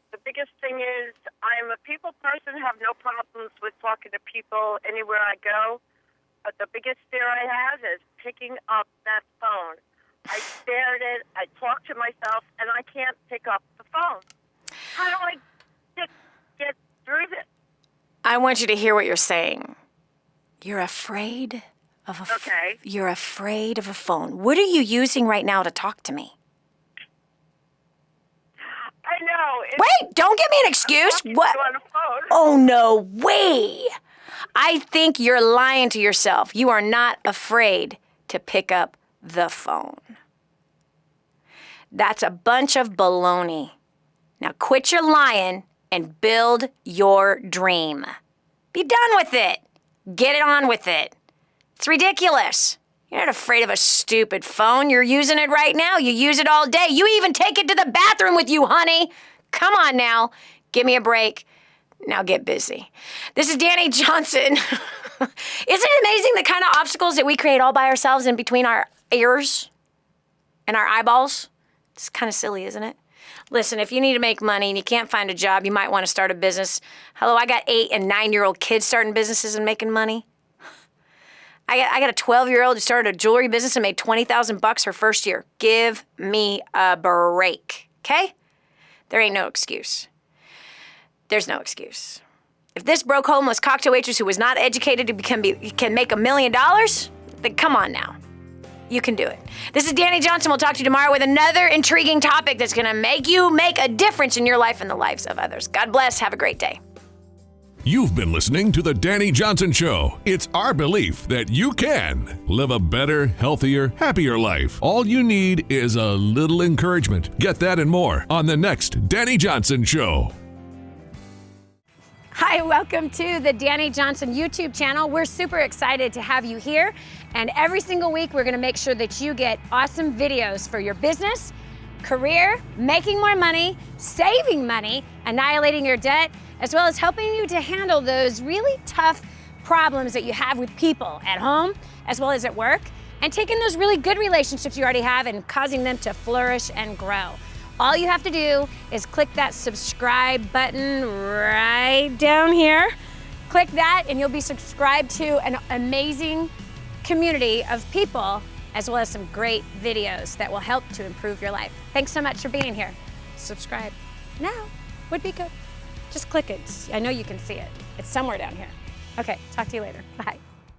The biggest thing is I'm a people person, have no problems with talking to people anywhere I go. But the biggest fear I have is picking up that phone. I stare at it, I talk to myself, and I can't pick up the phone. How do I get through this? I want you to hear what you're saying. You're afraid of You're afraid of a phone. What are you using right now to talk to me? I know. Wait, don't give me an excuse. What? Oh, no way. I think you're lying to yourself. You are not afraid to pick up the phone. That's a bunch of baloney. Now quit your lying and build your dream. Be done with it. Get it on with it. It's ridiculous. You're not afraid of a stupid phone. You're using it right now. You use it all day. You even take it to the bathroom with you, honey. Come on now. Give me a break. Now get busy. This is Dani Johnson. Isn't it amazing the kind of obstacles that we create all by ourselves in between our ears and our eyeballs? It's kind of silly, isn't it? Listen, if you need to make money and you can't find a job, you might want to start a business. Hello, I got 8- and 9-year-old kids starting businesses and making money. I got a 12-year-old who started a jewelry business and made $20,000 her first year. Give me a break, okay? There ain't no excuse. There's no excuse. If this broke homeless cocktail waitress who was not educated can make $1 million, then come on now. You can do it. This is Dani Johnson. We'll talk to you tomorrow with another intriguing topic that's going to make you make a difference in your life and the lives of others. God bless. Have a great day. You've been listening to The Dani Johnson Show. It's our belief that you can live a better, healthier, happier life. All you need is a little encouragement. Get that and more on the next Dani Johnson Show. Hi, welcome to the Dani Johnson YouTube channel. We're super excited to have you here. And every single week, we're gonna make sure that you get awesome videos for your business, career, making more money, saving money, annihilating your debt, as well as helping you to handle those really tough problems that you have with people at home, as well as at work. and taking those really good relationships you already have and causing them to flourish and grow. All you have to do is click that subscribe button right down here. Click that and you'll be subscribed to an amazing community of people, as well as some great videos that will help to improve your life. Thanks so much for being here. Subscribe now would be good. Just click it. I know you can see it. It's somewhere down here. Okay, talk to you later. Bye.